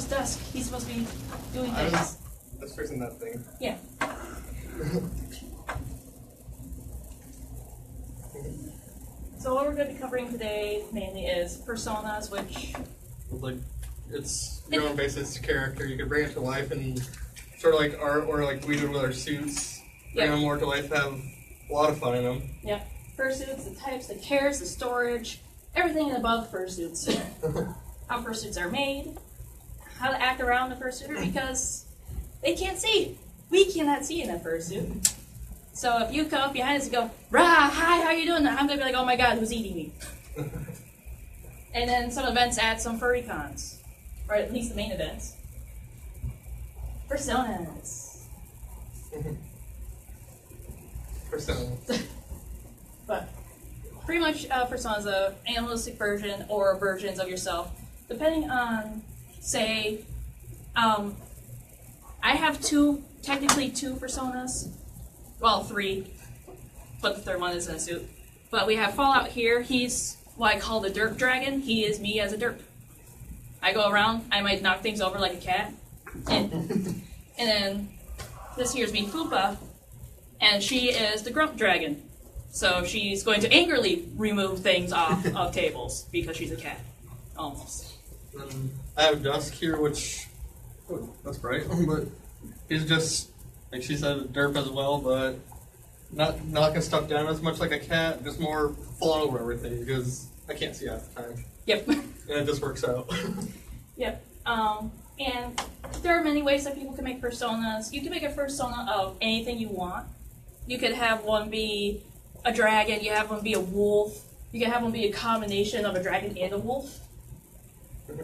Zeno's desk. He's supposed to be doing I things. was fixing that thing. Yeah. So what we're going to be covering today mainly is personas, which... Like, it's your own basis character. You can bring it to life and sort of like art, or like we do with our suits. Bring them more to life, have a lot of fun in them. Yeah. Fursuits, the types, the cares, the storage, everything above fursuits. How fursuits are made, how to act around a fursuiter, because they can't see. We cannot see in a fursuit. So if you come up behind us and go, "Rah, hi, how you doing?" I'm gonna be like, "Oh my God, who's eating me?" And then some events at some furry cons, or at least the main events. Personas. Personas. But pretty much personas a animalistic version or versions of yourself, depending on, say, I have technically two personas. Well, three, but the third one is in a suit. But we have Fallout here. He's what I call the derp dragon. He is me as a derp. I go around, I might knock things over like a cat. And then this here's mifupa, and she is the grump dragon. So she's going to angrily remove things off of tables because she's a cat. Almost. I have Dusk here, which... Oh, that's bright. But he's just, like she said, a derp as well, but not knocking stuff down as much like a cat, just more falling over everything because I can't see half the time. Yep. And it just works out. Yep. And there are many ways that people can make personas. You can make a persona of anything you want. You could have one be a dragon, you have one be a wolf, you can have one be a combination of a dragon and a wolf.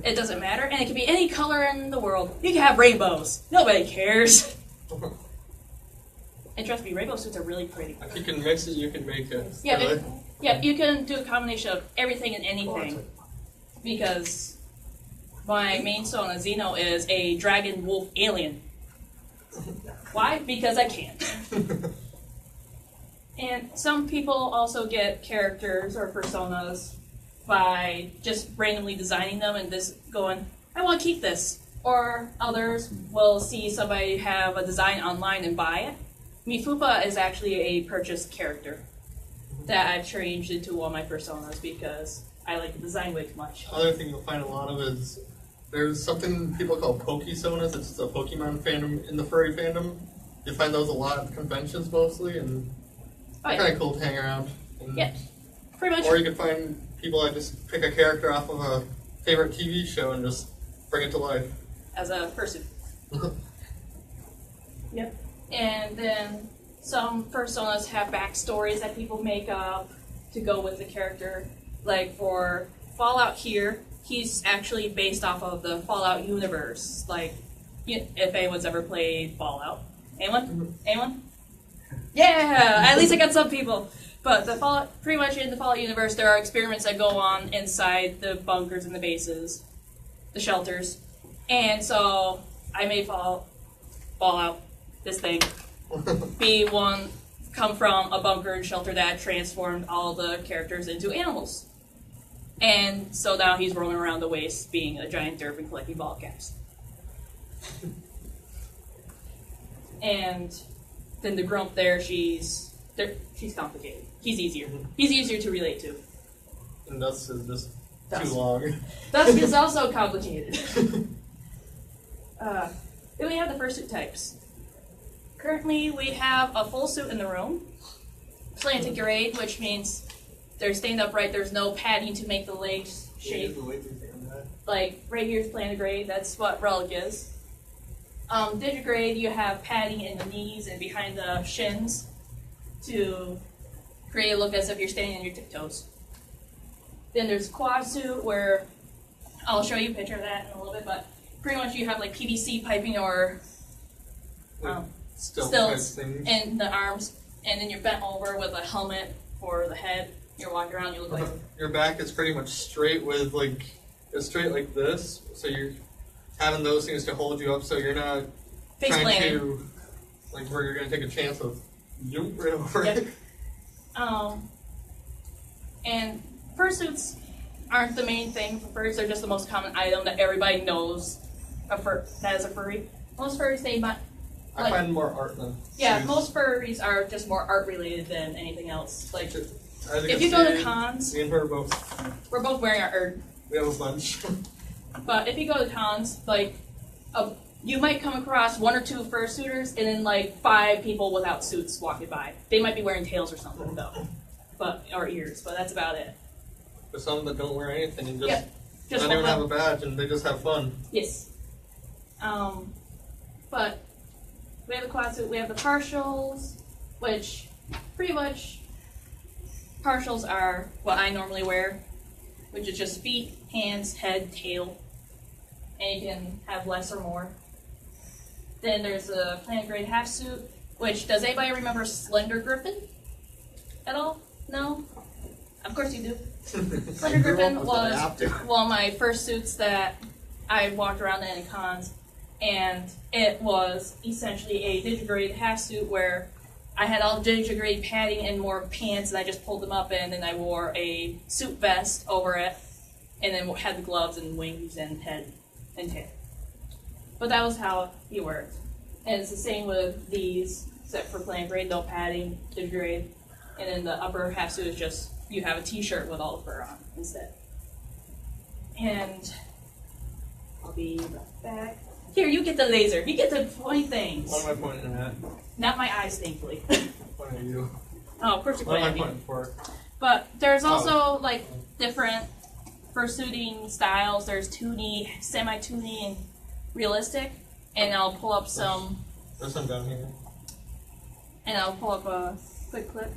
It doesn't matter, and it can be any color in the world. You can have rainbows. Nobody cares. And trust me, rainbow suits are really pretty. If you can mix it, you can make it. Yeah, really? You can do a combination of everything and anything. Because my main persona, Zeno, is a dragon wolf alien. Why? Because I can. And some people also get characters or personas by just randomly designing them and just going, I want to keep this. Or others will see somebody have a design online and buy it. Mifupa is actually a purchased character that I've changed into one of my personas because I like the design way too much. Other thing you'll find a lot of is there's something people call Pokesonas. It's a Pokemon fandom in the furry fandom. You find those a lot at conventions mostly, and they're kind of cool to hang around. And, yeah, pretty much. Or you could find people that just pick a character off of a favorite TV show and just bring it to life. As a person. Yep. And then some personas have backstories that people make up to go with the character. Like for Fallout here, he's actually based off of the Fallout universe. Like, if anyone's ever played Fallout. Anyone? Anyone? Yeah! At least I got some people. But the Fallout, pretty much in the Fallout universe, there are experiments that go on inside the bunkers and the bases, the shelters. And so I made Fallout, this thing, come from a bunker and shelter that transformed all the characters into animals. And so now he's roaming around the waste being a giant derp and collecting ball caps. And then the grump there, she's complicated. He's easier. He's easier to relate to. And Dusk is just too long. Dusk is also complicated. Then we have the fursuit types. Currently, we have a full suit in the room, plantigrade, which means they're stand upright. There's no padding to make the legs shape. Like right here is plantigrade. That's what relic is. Digigrade, you have padding in the knees and behind the shins to create a look as if you're standing on your tiptoes. Then there's quad suit, where I'll show you a picture of that in a little bit, but pretty much you have like PVC piping or stilts in the arms, and then you're bent over with a helmet for the head. You're walking around, you look like... Your back is pretty much straight with it's straight like this, so you're having those things to hold you up so you're not trying to, where you're going to take a chance of zoom right over it. And fursuits aren't the main thing for furs, they're just the most common item that everybody knows that is a furry. Most furries they might. I find more art than Yeah, suits. most furries are just more art related than anything else. Like, As if can you go to see, cons, me and her both. we're both wearing our We have a bunch. but if you go to cons, like, you might come across 1 or 2 fursuiters and then like 5 people without suits walking by. They might be wearing tails or something though, or ears, but that's about it. There's some that don't wear anything and Just don't even walk have a on. badge and they just have fun. Yes. But we have the quad suit. We have the partials, which pretty much partials are what I normally wear, which is just feet, hands, head, tail, and you can have less or more. Then there's the planet grade half suit, which, does anybody remember Slender Griffin at all? No? Of course you do. Slender Griffin was one of my first suits that I walked around in cons, and it was essentially a digigrade half suit where I had all digigrade padding and more pants, and I just pulled them up, and then I wore a suit vest over it, and then had the gloves and wings and head and tail. But that was how he worked. And it's the same with these, except for plain grade, no padding, digigrade, and then the upper half suit is just, you have a t-shirt with all the fur on instead. And I'll be right back. Here, you get the laser. You get to point things. What am I pointing at? Not my eyes, thankfully. What are you? Oh, of course you're What am pointing I at me. pointing for? But there's also like different fursuiting styles. There's toony, semi-toony, and realistic. And I'll pull up some. There's some down here. And I'll pull up a quick clip.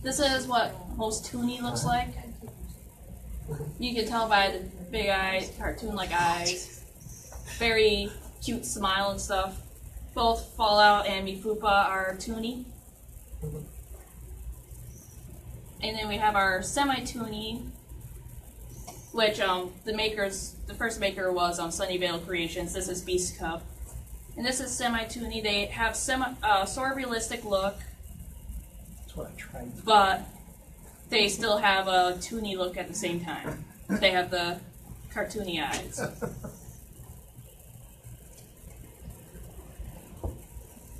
This is what most toony looks like. You can tell by the big eyes, cartoon-like eyes, very cute smile and stuff. Both Fallout and Mifupa are toony. And then we have our semi-toony, which the first maker was Sunnyvale Creations. This is Beast Cub. And this is semi-toony. They have sort of realistic look. That's what I tried. But they still have a toony look at the same time. They have the cartoony eyes.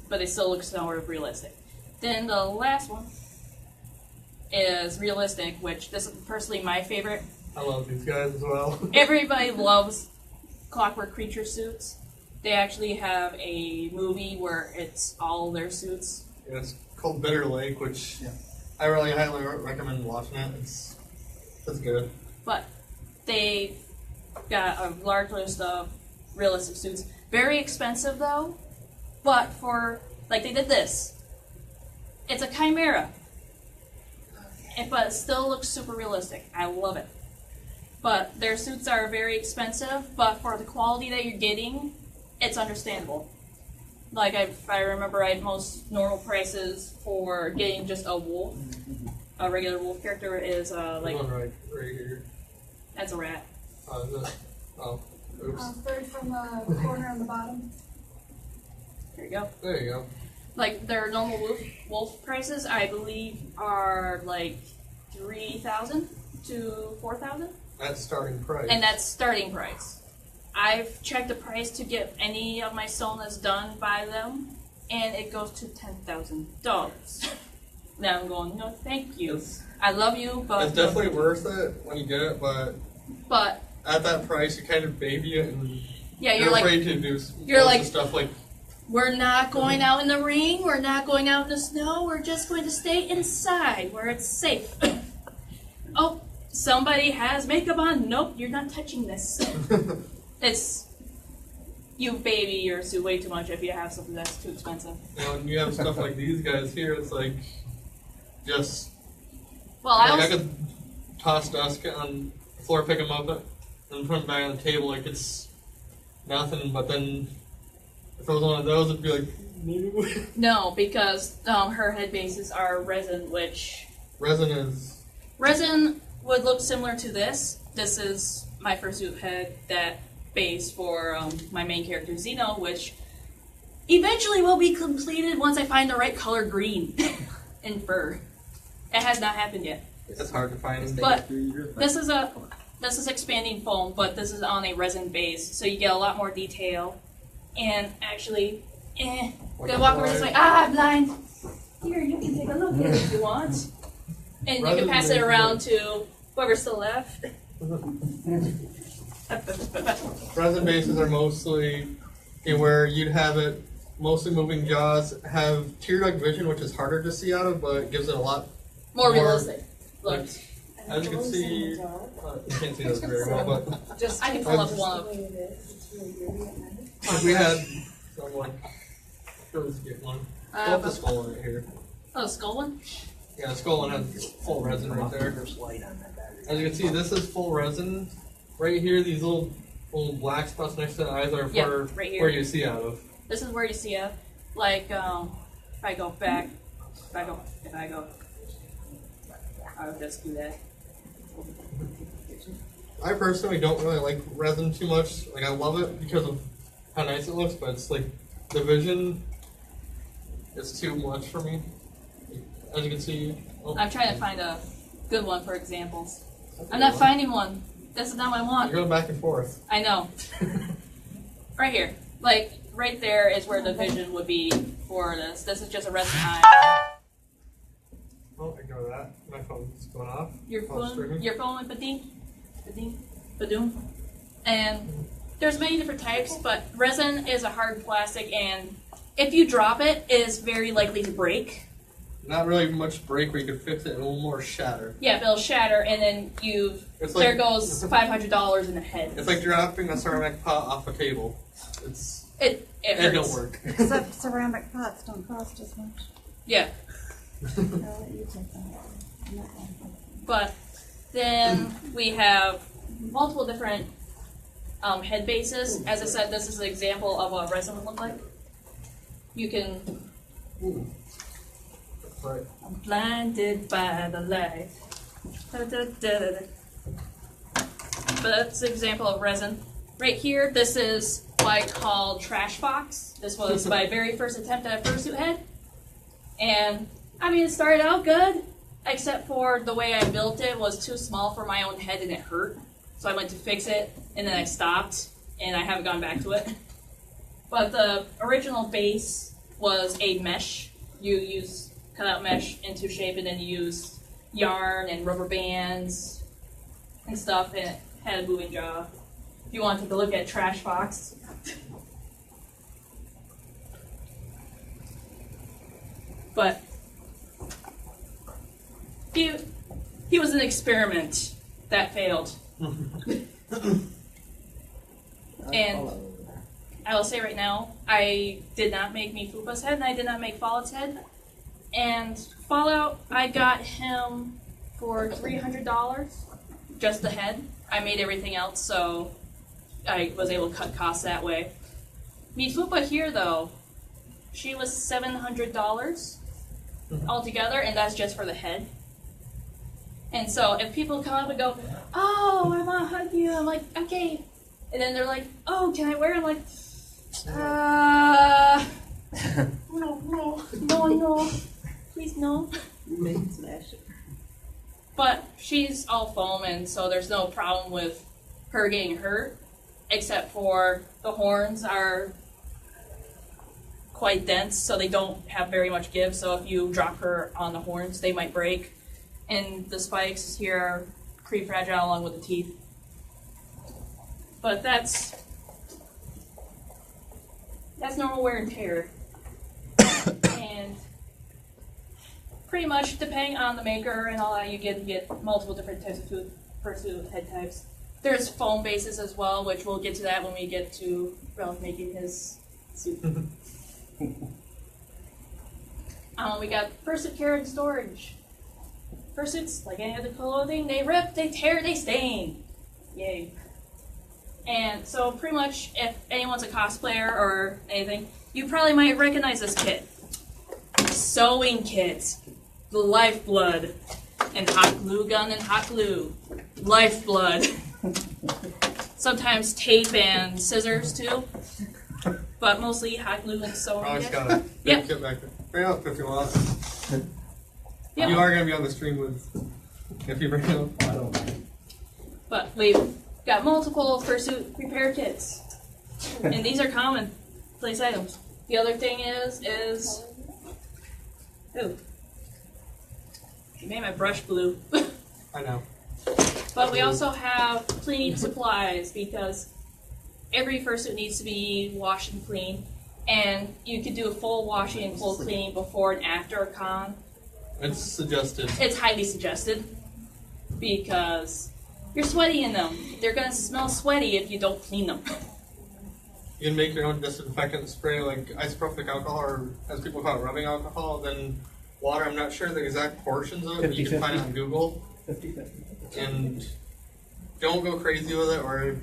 But they still look sort of realistic. Then the last one is realistic, which this is personally my favorite. I love these guys as well. Everybody loves Clockwork Creature suits. They actually have a movie where it's all their suits. Yeah, it's called Bitter Lake, which I really highly recommend watching it. It's good. But they've got a large list of realistic suits. Very expensive though, but for, like they did this. It's a chimera, but it still looks super realistic. I love it. But their suits are very expensive, but for the quality that you're getting, it's understandable. Like I remember I had most normal prices for getting just a wolf. A regular wolf character is like, One right here. that's a rat. Is it? Oh, oops. Third from the corner on the bottom. There you go. There you go. Like their normal wolf prices, I believe, are like 3,000 to 4,000, That's starting price. and that's starting price. I've checked the price to get any of my sonas done by them, and it goes to $10,000. Now I'm going, no, thank you. I love you, but It's definitely worth it when you get it, but at that price, you kind of baby it, and yeah, you're you're like, afraid to do you're like- stuff like. we're not going out in the rain, we're not going out in the snow, we're just going to stay inside where it's safe. Oh, somebody has makeup on. Nope, you're not touching this. It's, you baby your suit way too much if you have something that's too expensive. When you have stuff like these guys here, it's like just. Well, Like I I was, could toss Dusk on the floor, pick him up, and put him back on the table like it's nothing. But then, if it was one of those, it'd be like, no, because her head bases are resin, which resin is. resin would look similar to this. This is my fursuit head that base for my main character Xeno, which eventually will be completed once I find the right color green in fur. It has not happened yet. It's hard to find. But this is this is expanding foam, but this is on a resin base, so you get a lot more detail. And actually, gonna walk over this way. I'm blind. Here, you can take a look at it if you want. And you can pass it around to whoever's still left. Resin bases are mostly where you'd have it mostly moving jaws, have tear-duct vision, which is harder to see out of, but it gives it a lot More realistic. Look. As you can see, you can't see this very well, but I can pull up one of if we had someone, let's get one. Pull up the skull one right here. Oh, skull one? Yeah, the skull one has full resin right there. As you can see, this is full resin. Right here, these little black spots next to the eyes are for right here. where you see out of. This is where you see it. Like, if I go back, I'll just do that. I personally don't really like resin too much. Like, I love it because of how nice it looks, but it's like the vision is too much for me. As you can see, I'm trying to find a good one for examples. I'm not finding one. This is not what I want. You're going back and forth. I know. Right here. Like, right there is where the vision would be for this. This is just a resin eye. Oh, ignore that. My phone's going off. Your phone with Bading? Badoom? And there's many different types, but resin is a hard plastic, and if you drop it, it is very likely to break. Not really much break where you can fix it, and a little more shatter. Yeah, it'll shatter, and then there goes $500 in the head. It's like dropping a ceramic pot off a table. It don't hurts. work. Except ceramic pots don't cost as much. Yeah. I'll let you take that. I'm not gonna- But then we have multiple different head bases. As I said, this is an example of what resin would look like. You can. Ooh. Right. I'm blinded by the light. Da, da, da, da, da. But that's an example of resin. Right here, this is what I call Trash Box. This was my very first attempt at a fursuit head. And, I mean, it started out good, except for the way I built it was too small for my own head and it hurt. So I went to fix it, and then I stopped, and I haven't gone back to it. But the original base was a mesh. You cut out mesh into shape, and then you use yarn and rubber bands and stuff, and it had a moving jaw. If you want to take a look at Trash Box. But he was an experiment that failed. And I will say right now, I did not make Mifupa's head, and I did not make Fallout's head. And Fallout, I got him for $300, just the head. I made everything else, so I was able to cut costs that way. Mifupa here, though, she was $700 altogether, and that's just for the head. And so if people come up and go, "Oh, I want to hug you," I'm like, "Okay." And then they're like, "Oh, can I wear it?" I'm like, no, please no. But she's all foam, and so there's no problem with her getting hurt, except for the horns are quite dense, so they don't have very much give. So if you drop her on the horns, they might break. And the spikes here are pretty fragile along with the teeth. But that's normal wear and tear. And pretty much, depending on the maker and all that, you get multiple different types of fursuit head types. There's foam bases as well, which we'll get to that when we get to Ralph making his suit. We got fursuit care and storage. Fursuits, like any other clothing, they rip, they tear, they stain. Yay. And so pretty much, if anyone's a cosplayer or anything, you probably might recognize this kit. Sewing kit, the lifeblood, and hot glue gun and hot glue. Lifeblood. Sometimes tape and scissors too, but mostly hot glue and sewing Oh, kit. got it. Yep. Get back there. Bring it up if you want. Yep. You are going to be on the stream with, if you bring it up. I don't mind. But we've got multiple fursuit repair kits. And these are common place items. The other thing is ooh. You made my brush blue. I know. But we also have cleaning supplies because every fursuit needs to be washed and cleaned. And you could do a full washing and full cleaning before and after a con. It's suggested. It's highly suggested because you're sweaty in them. They're gonna smell sweaty if you don't clean them. You can make your own disinfectant spray, like isopropyl alcohol, or as people call it, rubbing alcohol, then water. I'm not sure the exact portions of it, but you can find it on Google. 50-50. And don't go crazy with it, or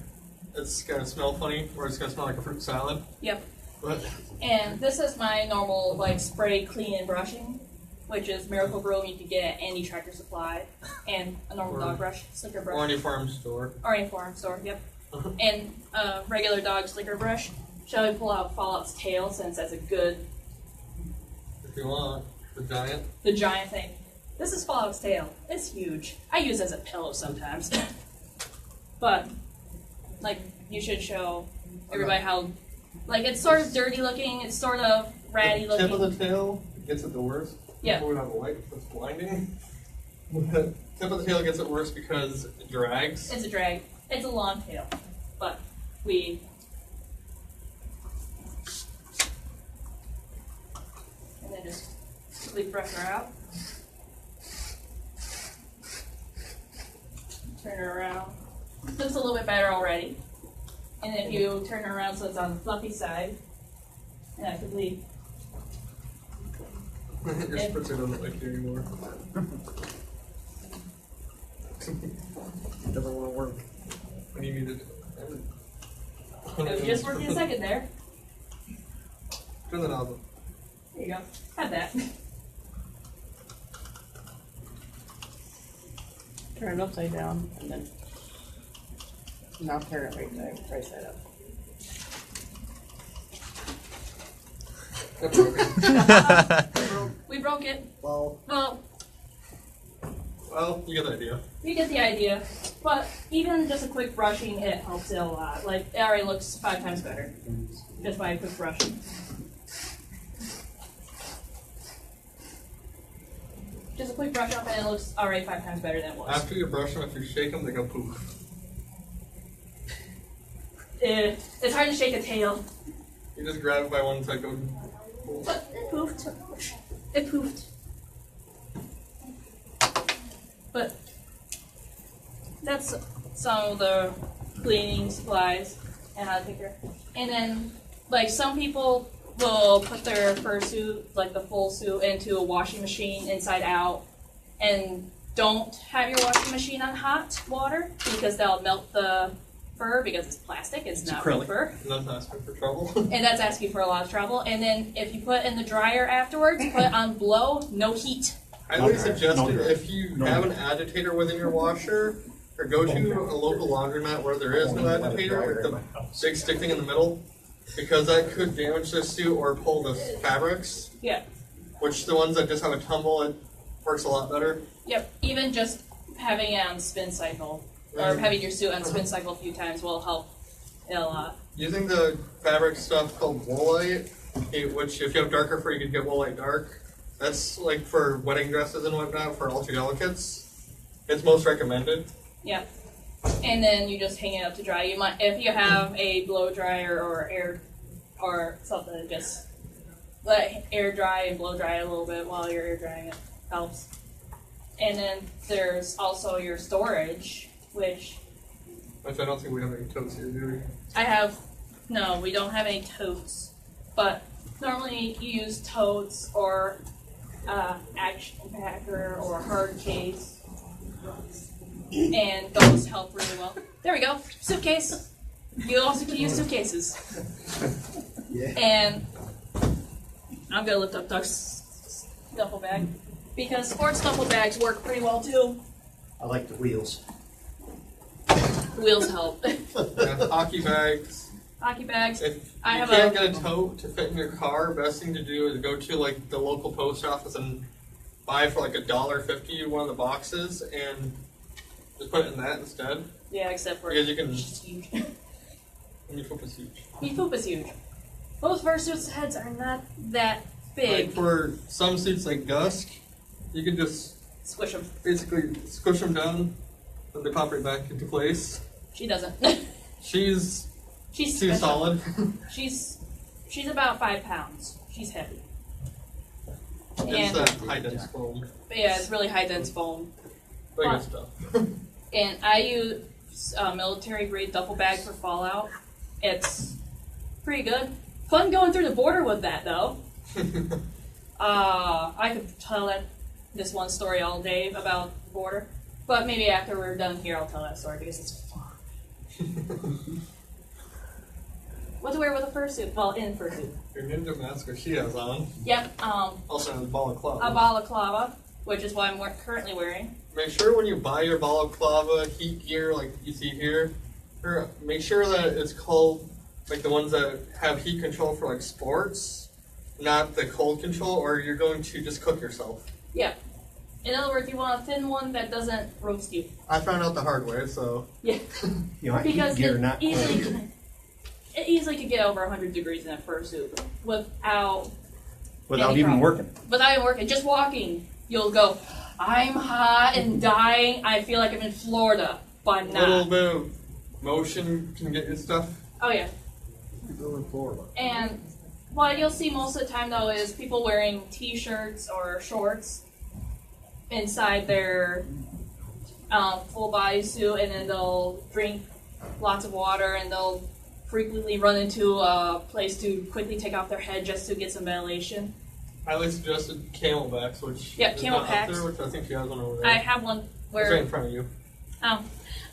it's gonna smell funny, or it's gonna smell like a fruit salad. Yep. But And this is my normal like spray, clean, and brushing, which is Miracle Broom you could get at any Tractor Supply, and a normal dog brush, slicker brush. or any farm store. Or any farm store, yep. And regular dog slicker brush. Shall we pull out Fallout's tail since that's a good, If you want. The giant thing. This is Fallout's tail. It's huge. I use it as a pillow sometimes. But, like, you should show everybody how, like, it's sort of dirty looking, it's sort of ratty The tip looking. of the tail gets it the worst. Yeah. Before we have a light that's blinding. The tip of the tail gets it worse because it drags. It's a drag. It's a long tail. But we and then just quickly brush her out. Turn her around. Looks a little bit better already. And if you turn her around so it's on the fluffy side, and I quickly Your spritzer doesn't like you anymore. It doesn't want to work. When you need it. it was just working a second there. Turn the nozzle. There you go. Have that. Turn it upside down and then now turn it right side up. That broke. We broke it. Well, Well, you get the idea. You get the idea. But even just a quick brushing, it helps it a lot. Like, it already looks 5 times better. Just by a quick brushing. Just a quick brush up and it looks already 5 times better than it was. After you brush them, if you shake them, they go poof. It's hard to shake a tail. You just grab it by one side, go poof. But it poofed. It poofed. But that's some of the cleaning supplies and how to take care. And then, like, some people will put their fursuit, like the full suit, into a washing machine inside out and don't have your washing machine on hot water because they'll melt the fur because it's plastic, it's not real acrylic. fur. And that's asking for trouble. And that's asking for a lot of trouble. And then if you put it in the dryer afterwards, put it on blow, no heat. Highly suggested No. if you have an agitator within your washer, or go to a local laundromat where there is no agitator with the big stick thing in the middle, because that could damage the suit or pull the fabrics. Yeah. Which the ones that just have a tumble, it works a lot better. Yep. Even just having it on spin cycle, or having your suit on spin cycle a few times will help it a lot. Using the fabric stuff called woolite, which if you have darker fur, you can get woolite dark. That's like for wedding dresses and whatnot, for ultra delicates. It's most recommended. Yep. And then you just hang it up to dry. You might, if you have a blow dryer or air or something, just let air dry and blow dry a little bit while you're air drying it. Helps. And then there's also your storage, which Which I don't think we have any totes here, do we? I have. No, we don't have any totes, but normally you use totes or action packer or hard case, and those help really well. There we go, suitcase. You also can use suitcases. yeah. And I'm gonna lift up Doug's duffel bag because sports duffel bags work pretty well too. I like the wheels. Wheels help. Yeah, hockey bags. Hockey bags. If I you have can't a- get a tote to fit in your car, best thing to do is go to like the local post office and buy for like $1.50 one of the boxes, and Just put it in that instead. Yeah, except for Because you can. it's huge. Mifupa's huge. Mifupa's huge. Most fursuits heads are not that big. Like for some suits like Dusk, you can just Squish them. basically squish them down, and they pop right back into place. She doesn't. She's She's too special. solid. She's about 5 pounds. She's heavy. It's And that high dense foam. but yeah, it's really high dense foam. Very Fun. good stuff. And I use a military grade duffel bag for Fallout. It's pretty good. Fun going through the border with that though. I could tell this one story all day about the border, but maybe after we're done here, I'll tell that story because it's fun. What to wear with a fursuit? Well, in fursuit. Your ninja mask or she has on. Yep. Also has balaclava. A balaclava, which is what I'm currently wearing. Make sure when you buy your balaclava heat gear, like you see here, make sure that it's called like the ones that have heat control for like sports, not the cold control, or you're going to just cook yourself. Yeah. In other words, you want a thin one that doesn't roast you. I found out the hard way, so. Yeah. You want heat Because gear, it not easily, cold. it easily could get over 100 degrees in a fursuit without Without any even problem. working. Without even working. Just walking, you'll go, I'm hot and dying. I feel like I'm in Florida, but I'm A little not. bit of motion can get you stuff. Oh, yeah. Go in Florida. And what you'll see most of the time, though, is people wearing t-shirts or shorts inside their full body suit, and then they'll drink lots of water, and they'll frequently run into a place to quickly take off their head just to get some ventilation. I highly suggested camelbacks, which Yeah, is not up camelbacks. there, which I think she has one over there. I have one It's right where in front of you.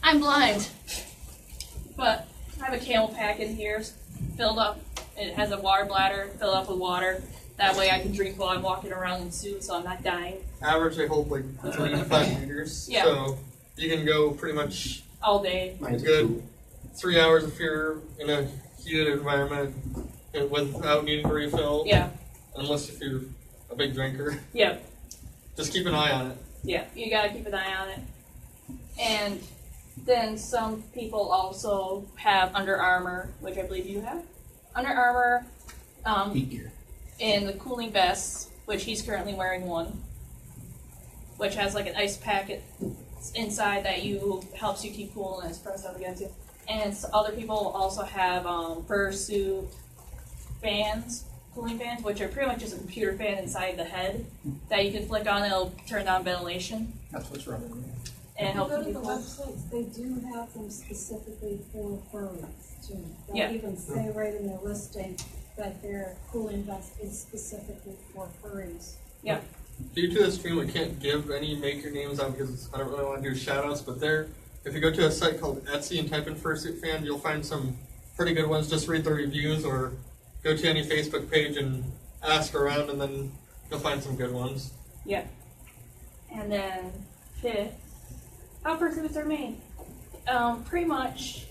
I'm blind, but I have a camel pack in here filled up. It has a water bladder filled up with water. That way I can drink while I'm walking around in suit, so I'm not dying Average, they hold like 3 to 5 liters. Yeah. So you can go pretty much all day. Mine's Good. cool. 3 hours if you're in a heated environment and without needing to refill. Yeah, Unless if you're a big drinker. yeah. Just keep an eye on it. Yeah, you gotta keep an eye on it. And then some people also have Under Armour, which I believe you have. Under Armour, Heat gear. and the cooling vests, which he's currently wearing one, which has like an ice packet inside that helps you keep cool and it's pressed up against you. And other people also have fursuit fans, cooling fans, which are pretty much just a computer fan inside the head that you can flick on and it'll turn on ventilation That's what's wrong with me. and help Go you to keep the cool. websites, they do have them specifically for furries too. They'll Yeah. even say right in their listing that their cooling vest is specifically for furries. Due to the stream, we can't give any maker names out because I don't really want to do shout outs, but if you go to a site called Etsy and type in Fursuit Fan, you'll find some pretty good ones. Just read the reviews or go to any Facebook page and ask around, and then you'll find some good ones. And then fifth, how fursuits are made. Pretty much,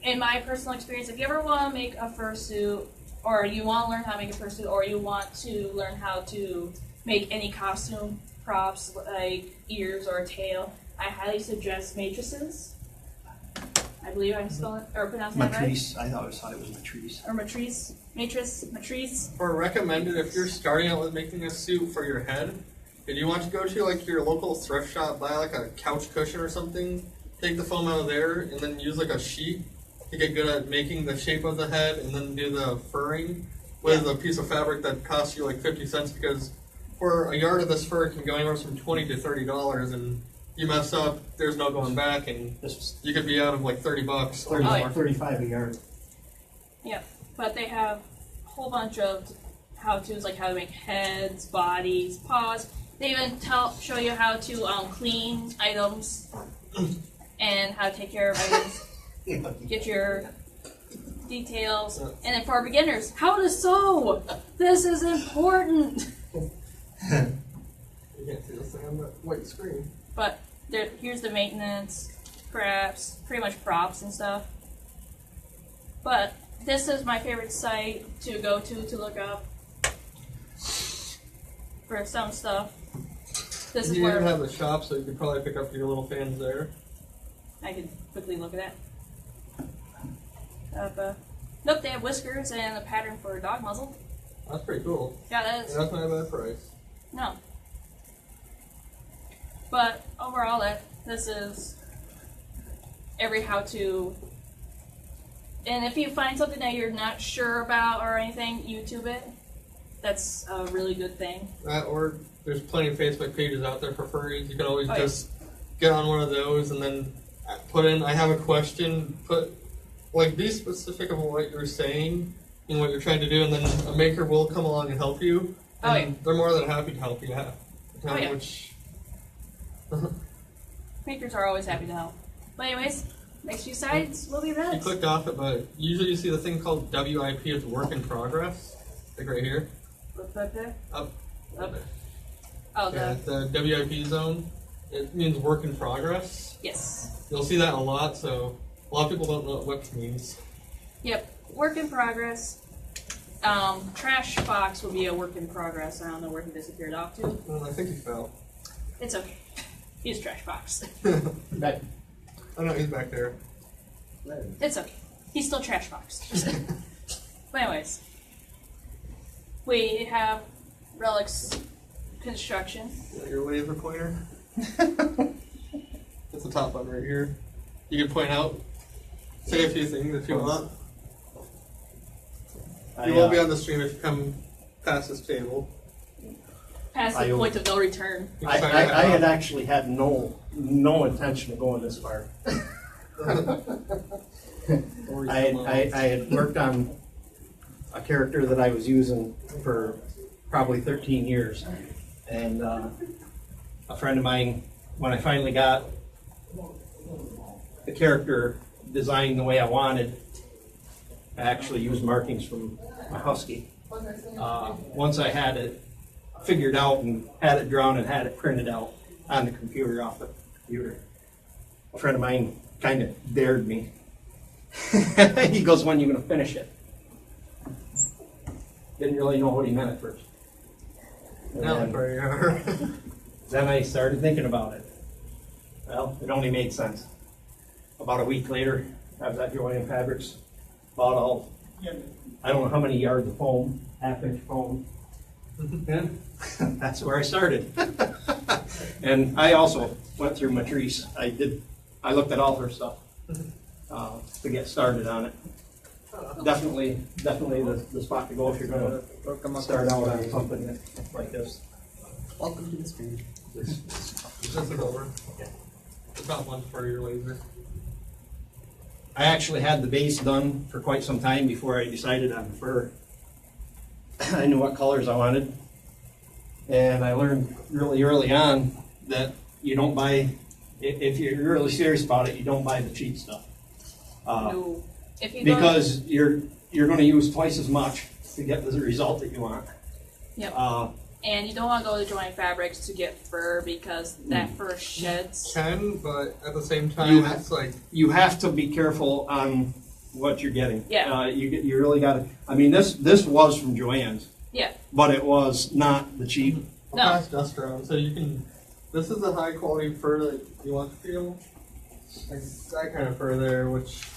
in my personal experience, if you ever want to make a fursuit, or you want to learn how to make a fursuit, or you want to learn how to make any costume props like ears or a tail, I highly suggest matrices. I believe I'm spelling or pronouncing that right. Matrice. I always thought it was Matrice. Or matrice. Or recommended if you're starting out with making a suit for your head, if you want to go to like your local thrift shop, buy like a couch cushion or something, take the foam out of there, and then use like a sheet to get good at making the shape of the head, and then do the furring with a piece of fabric that costs you like 50 cents because for a yard of this fur it can go anywhere from $20 to $30, and you mess up, there's no going back, and This was you could be out of like $30. 30 Oh, yeah. or 35 a yard. But they have a whole bunch of how-tos, like how to make heads, bodies, paws. They even show you how to clean items and how to take care of items, get your details. And then for our beginners, how to sew. This is important. You can't see this thing on the white screen. But here's the maintenance, crafts, pretty much props and stuff. But this is my favorite site to go to look up for some stuff. This is You even where have the shop, so you could probably pick up your little fans there. I could quickly look at that. Nope, they have whiskers and a pattern for a dog muzzle. That's pretty cool. Yeah, that And is. that's not a bad price. No. But overall, this is every how-to. And if you find something that you're not sure about or anything, YouTube it. That's a really good thing. That or there's plenty of Facebook pages out there for furries. You can always Oh, yeah. just get on one of those and then put in, I have a question, be specific of what you're saying and what you're trying to do, and then a maker will come along and help you. Oh, And yeah. they're more than happy to help you out. Oh, yeah. Which, Makers are always happy to help. But anyways, next few sites will be you red. clicked off it, but usually you see the thing called WIP, it's work in progress. Like right here. What's that there? Up. Up. Oh, Yeah, the WIP zone. It means work in progress. yes. You'll see that a lot, so a lot of people don't know what WIP means. Yep, work in progress. Trash box will be a work in progress. I don't know where he disappeared off to. Well, I think he fell. It's okay. He's trash box. Back. Oh no, he's back there. It's okay. He's still trash box. But anyways, we have Relics Construction. Is that your laser pointer? That's the top button right here. You can point out, say a few things if you want. You won't be on the stream if you come past this table. Past the point of no return. You I can sign that had off. actually had no intention of going this far. I had worked on a character that I was using for probably 13 years. And a friend of mine, when I finally got the character designed the way I wanted, I actually used markings from a husky. Once I had it figured out and had it drawn and had it printed out on the computer, off the computer, a friend of mine kind of dared me. He goes, "When are you going to finish it?" Didn't really know what he meant at first. And Now then- where you are. then I started thinking about it. Well, it only made sense. About a week later, I was at Joanne Fabrics, bought all, I don't know how many yards of foam, half-inch foam. And that's where I started. And I also went through Matrice. I looked at all her stuff to get started on it. Definitely the spot to go if you're going to start out on something like this. Welcome to the stream. Just it over. The top one's for your laser. I actually had the base done for quite some time before I decided on the fur. I knew what colors I wanted, and I learned really early on that you don't buy, if you're really serious about it, you don't buy the cheap stuff. No. If you go, Because you're going to use twice as much to get the result that you want. Yep. Uh, and you don't want to go to Joanne Fabrics to get fur because that fur sheds. Can, but at the same time, You it's like, you have to be careful on what you're getting. Yeah. You really got to. I mean, this was from Joann's. Yeah. But it was not the cheap. No. pass dust around, so you can. This is the high quality fur that you want to feel. Like that kind of fur there, which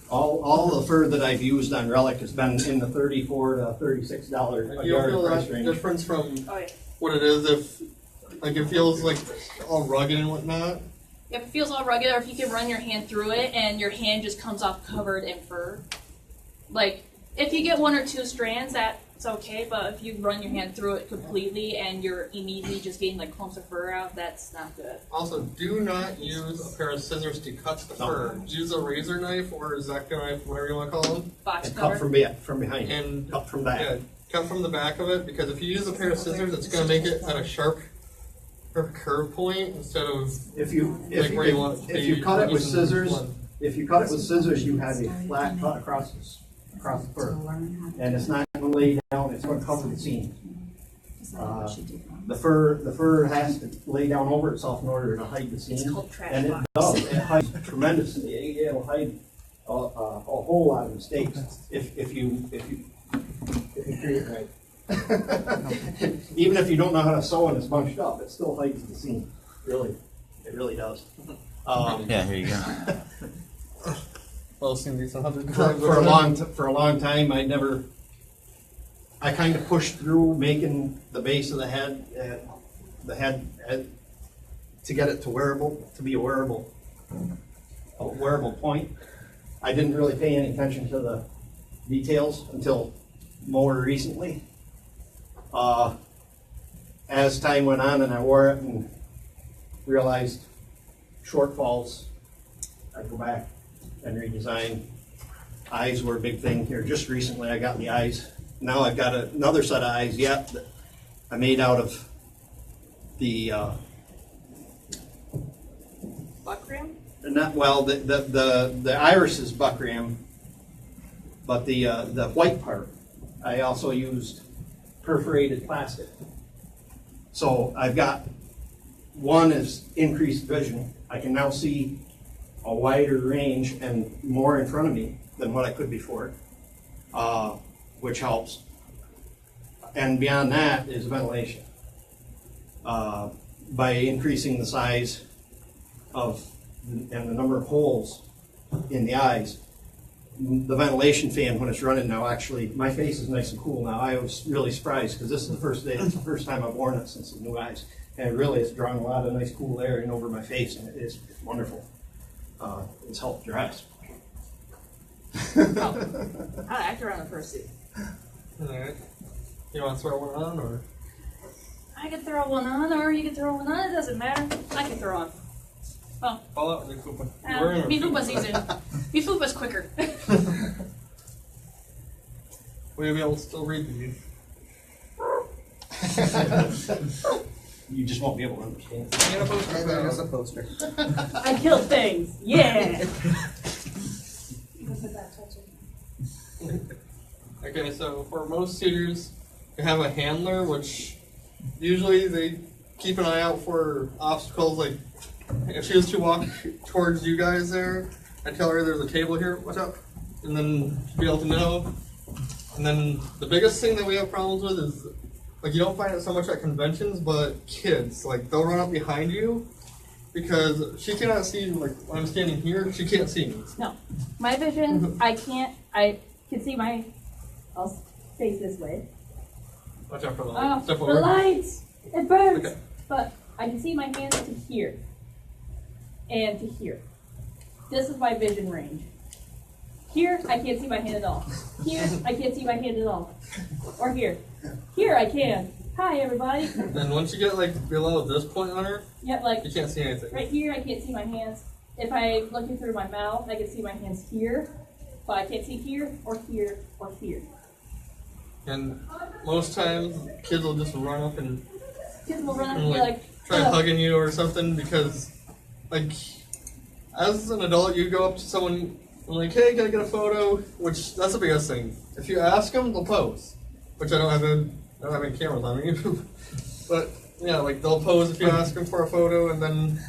All the fur that I've used on Relic has been in the $34 to $36 a you'll yard feel price that range. difference from Oh yeah. what it is if, like, it feels like all rugged and whatnot. If it feels all rugged, or if you can run your hand through it and your hand just comes off covered in fur. Like, if you get one or two strands, that's okay, but if you run your hand through it completely and you're immediately just getting like clumps of fur out, that's not good. Also, do not use a pair of scissors to cut the No. fur. Use a razor knife or a Zecca knife, whatever you want to call them, Box And cover. cut from behind. and Cut from back. yeah, cut from the back of it, because if you use a pair of scissors, it's going to make it at a sharp curve point instead of If you where you want it to if be you cut it with using scissors, one. if you cut it with scissors, you have a flat cut across the fur, and it's not going to lay down. It's going to cover the seam. The fur has to lay down over itself in order to hide the seam. It's called trash And it box. does. It hides tremendously. It'll hide a whole lot of mistakes if you treat it right. Even if you don't know how to sew and it's bunched up, it still hides the seam. Really, it really does. Yeah, here you go. Well, seen these 100 For a long time, I kind of pushed through making the base of the head, to get it to be a wearable point. I didn't really pay any attention to the details until more recently. As time went on and I wore it and realized shortfalls, I'd go back and redesign. Eyes were a big thing here. Just recently I got the eyes. Now I've got another set of eyes yet that I made out of the Buckram? the iris is buckram, but the white part I also used perforated plastic. So I've got one is increased vision. I can now see a wider range and more in front of me than what I could before, which helps. And beyond that is ventilation. By increasing the size of and the number of holes in the eyes, the ventilation fan when it's running now, actually my face is nice and cool now. I was really surprised because this is it's the first time I've worn it since the new eyes, and it really has drawn a lot of nice cool air in over my face, and it's wonderful. It's helped dress. Oh, I act around the fursuit. Alright. You want to throw one on, or? I can throw one on, or you can throw one on. It doesn't matter. I can throw on. Oh, Call out mifupa. You're wearing a mifupa's easy. Mifupa's quicker. Will you be able to still read these? You just won't be able to understand. Get a poster. There's a poster. I kill things. Yeah. You can put that touching. Okay, so for most suitors, you have a handler, which usually they keep an eye out for obstacles. Like if she was to walk towards you guys there, I tell her there's a table here, watch out, and then she'll be able to know. And then the biggest thing that we have problems with is, like, you don't find it so much at conventions, but kids, like, they'll run up behind you because she cannot see, like, when I'm standing here, she can't see me. No, my vision. I can see my. I'll face this way. Watch out for the Oh, light. Step the forward. lights! It burns! Okay. But I can see my hands to here. And to here. This is my vision range. Here, I can't see my hand at all. Here, I can't see my hand at all. Or here. Here, I can. Hi, everybody. And once you get, like, below this point on her, Yep, like, you can't see anything. right here, I can't see my hands. If I'm looking through my mouth, I can see my hands here. But I can't see here, or here, or here. And most times, kids will just run up and Kids will run up and And, be like, like, try "Ugh." hugging you or something because, like, as an adult, you go up to someone and like, hey, can I get a photo? Which, that's the biggest thing. If you ask them, they'll pose. Which I don't have any cameras on me. But, yeah, like, they'll pose if you ask them for a photo, and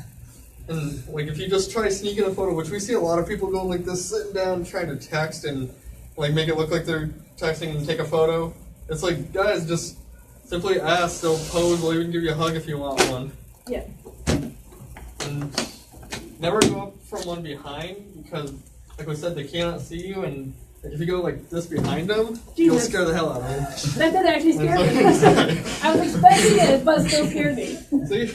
like, if you just try sneaking a photo, which we see a lot of people going like this, sitting down, trying to text and, like, make it look like they're texting and take a photo. It's like, guys, just simply ask, they'll pose, they'll even give you a hug if you want one. Yeah. And never go up from one behind, because, like we said, they cannot see you, and like, if you go like this behind them, you'll Jesus. scare the hell out of them. That did actually scare me. I was expecting it, but it still scared me. See?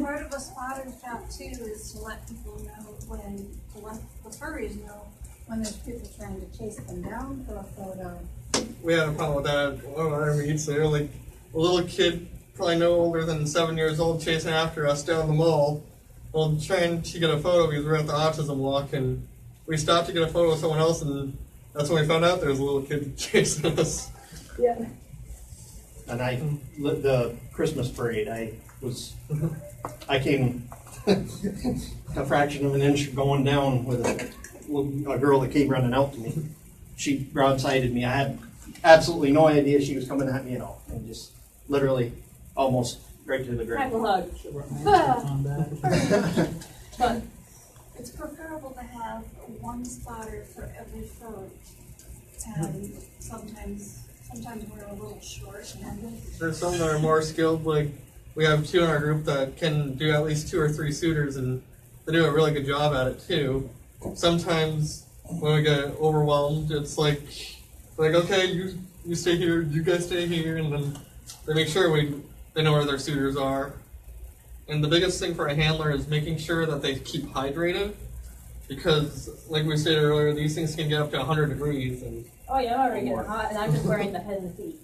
Part of a spotter's job too is to let people know to let the furries know when there's people trying to chase them down for a photo. We had a problem with that at one of our meets. They were like a little kid, probably no older than 7 years old, chasing after us down the mall. Well, trying to get a photo because we were at the autism walk, and we stopped to get a photo with someone else, and that's when we found out there was a little kid chasing us. Yeah. And the Christmas parade, I came a fraction of an inch going down with a girl that came running out to me. She broadsided me. I had absolutely no idea she was coming at me at all, and just literally almost right to the Type ground. of hug. But It's preferable to have one spotter for every fur, and sometimes sometimes we're a little short-handed. There's some that are more skilled, like we have two in our group that can do at least 2 or 3 suitors, and they do a really good job at it too. Sometimes when we get overwhelmed, it's like okay, you stay here, you guys stay here, and then they make sure they know where their suitors are. And the biggest thing for a handler is making sure that they keep hydrated, because like we stated earlier, these things can get up to 100 degrees, and Oh yeah, I'm already getting hot, and I'm just wearing the head and feet.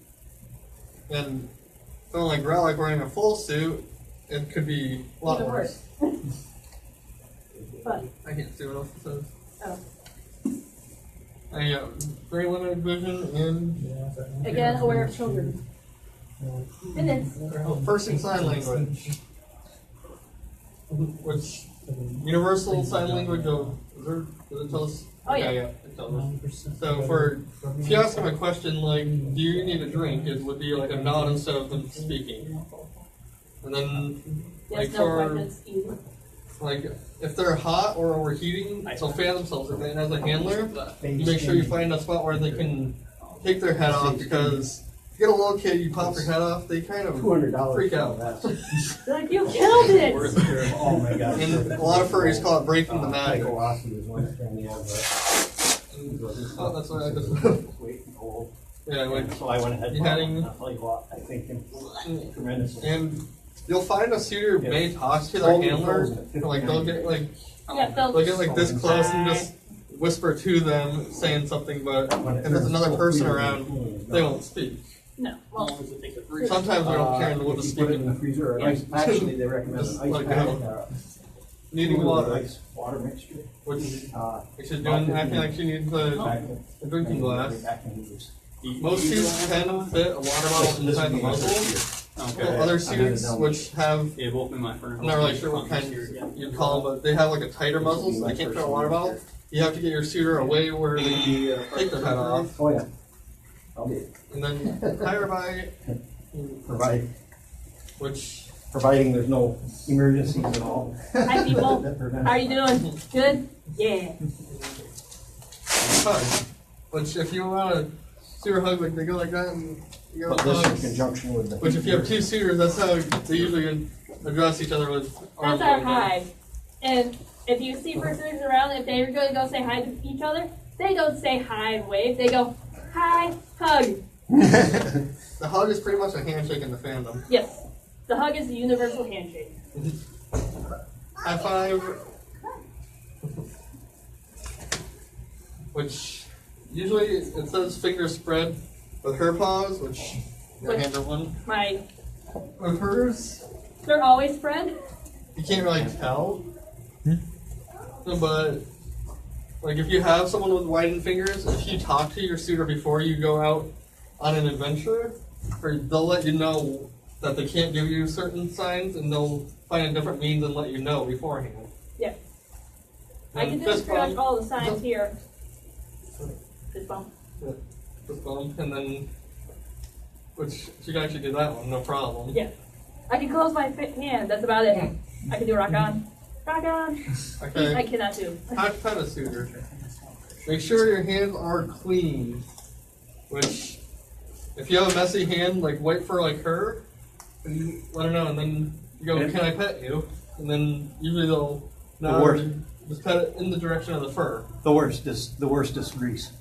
and something like Relic wearing a full suit, it could be a lot Even worse. But I can't see what else it says. oh, Very limited vision and again, aware of children. Minutes. first in sign language, which universal sign language. Does it tell us? Oh, yeah. Okay, it tells us. So if you ask them a question like, "Do you need a drink?" it would be like a nod instead of them speaking. And then Yes, like no for questions either. like if they're hot or overheating, they'll fan themselves. And as a handler, you make sure you find a spot where they can take their head off, because if you get a little kid, you pop their head off, they kind of $200 freak out. They're like, you killed it! Oh my god. And a lot of furries call it breaking the magic. Oh, that's what I just. Yeah, like So I went ahead. You heading- I'll tell you what, I think tremendously. and you'll find a suiter may talk to their handler, like they'll get like Yeah, they'll get like this close and just whisper to them saying something, but if there's another person around, they won't speak. no. Well, Sometimes we don't care what the If you put it in the speaking. freezer, or ice, actually they recommend an Just ice like pack, Needing water, ice water mixture. which Uh, she's doing acting like she needs a drinking glass. Most suits can fit a water bottle inside the muzzle. Okay. Other suits, which have, Yeah, both in my furnace. I'm not really sure what kind you'd call them, but they have like a tighter muzzle, so they can't fit a water bottle. You have to get your suitor away where they take their head off, Oh, yeah. I'll be, and then Hyrabite, providing there's no emergencies at all. hi people. That prevents- How are you doing? Good? Yeah. hug. Which if you want a suitor hug, like they go like that, and you go But this in hugs. conjunction with the. Which if you have 2 suitors, that's how they usually address each other with arms. That's our like that. hi. And if you see persons around, if they're going to go say hi to each other, they don't say hi and wave. They go, hi, hug. The hug is pretty much a handshake in the fandom. Yes. The hug is the universal handshake. High five. Which usually it says fingers spread with her paws, which I handle one. My, With hers, they're always spread. you can't really tell. But like if you have someone with widened fingers, if you talk to your suitor before you go out on an adventure, or they'll let you know that they can't give you certain signs, and they'll find a different means and let you know beforehand. Yeah. I And can do fist pretty much bump, all the signs here. Fist bump. fist bump, and then which you can actually do that one, no problem. Yeah. I can close my hand. That's about it. I can do rock on. Rock on. I Okay. cannot do. Hot pet a suitor. Make sure your hands are clean. Which, if you have a messy hand, like white fur like her, and you let her know, and then you go, "Can I pet you?" And then usually they'll nod worst. and just pet it in the direction of the fur. The worst is grease.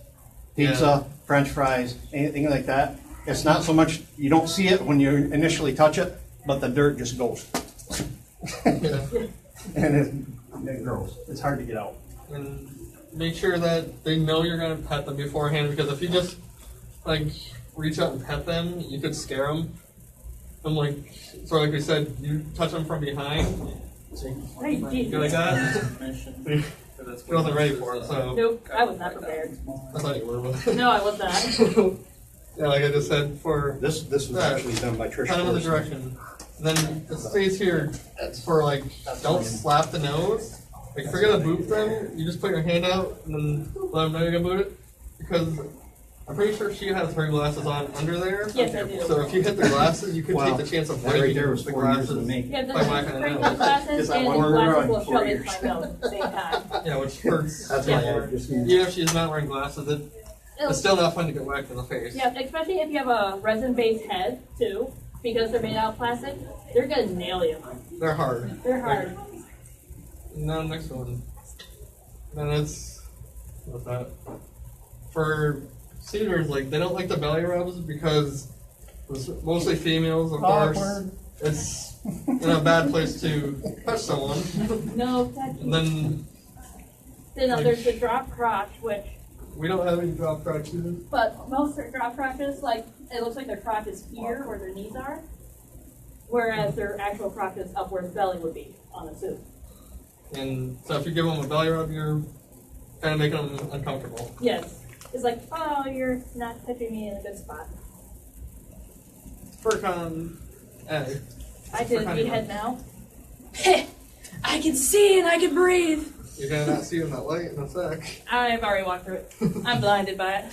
Pizza, French fries, anything like that. It's not so much, you don't see it when you initially touch it, but the dirt just goes. Yeah. And it grows. It's hard to get out. And make sure that they know you're gonna pet them beforehand, because if you just like reach out and pet them, you could scare them. And like, so like we said, you touch them from behind, Hey, go Jesus. like that. You wasn't ready for it, so Nope, I was not prepared. I thought you were. But No, I was not. yeah, like I just said, for This was actually done by Trish. kind of in the Corson. direction. Then it stays here for like, don't slap the nose. Like if you're gonna boot them, you just put your hand out and then let them know you're gonna boot it. Because I'm pretty sure she has her glasses on under there. Yes, I do. So if you hit the glasses, you could Wow. take the chance of That right breaking there was the 4 years in the glasses. making. Yeah, the By whacking the break nose. my glasses Is that and one the word glasses wrong? will 4 shove into years. my nose at the same time. Yeah, which hurts. That's Yeah. why I just need. Even if she's not wearing glasses, It's still not fun to get whacked in the face. Yeah, especially if you have a resin-based head too, because they're made out of plastic. They're gonna nail you. They're hard. They're hard. Now next one. Then it's what's that? For suitors, like they don't like the belly rubs because it's mostly females, of course. It's in a bad place to touch someone. No, And then there's the drop crotch, which, we don't have any drop crotches. but most drop crotches, like it looks like their crotch is here where their knees are, whereas their actual crotch is up where the belly would be on a suit. And so if you give them a belly rub, you're kind of making them uncomfortable. Yes, it's like, oh, you're not touching me in a good spot. Furcon A. I did a head now. I can see and I can breathe. You're gonna not see in that light in a sec. I've already walked through it. I'm blinded by it.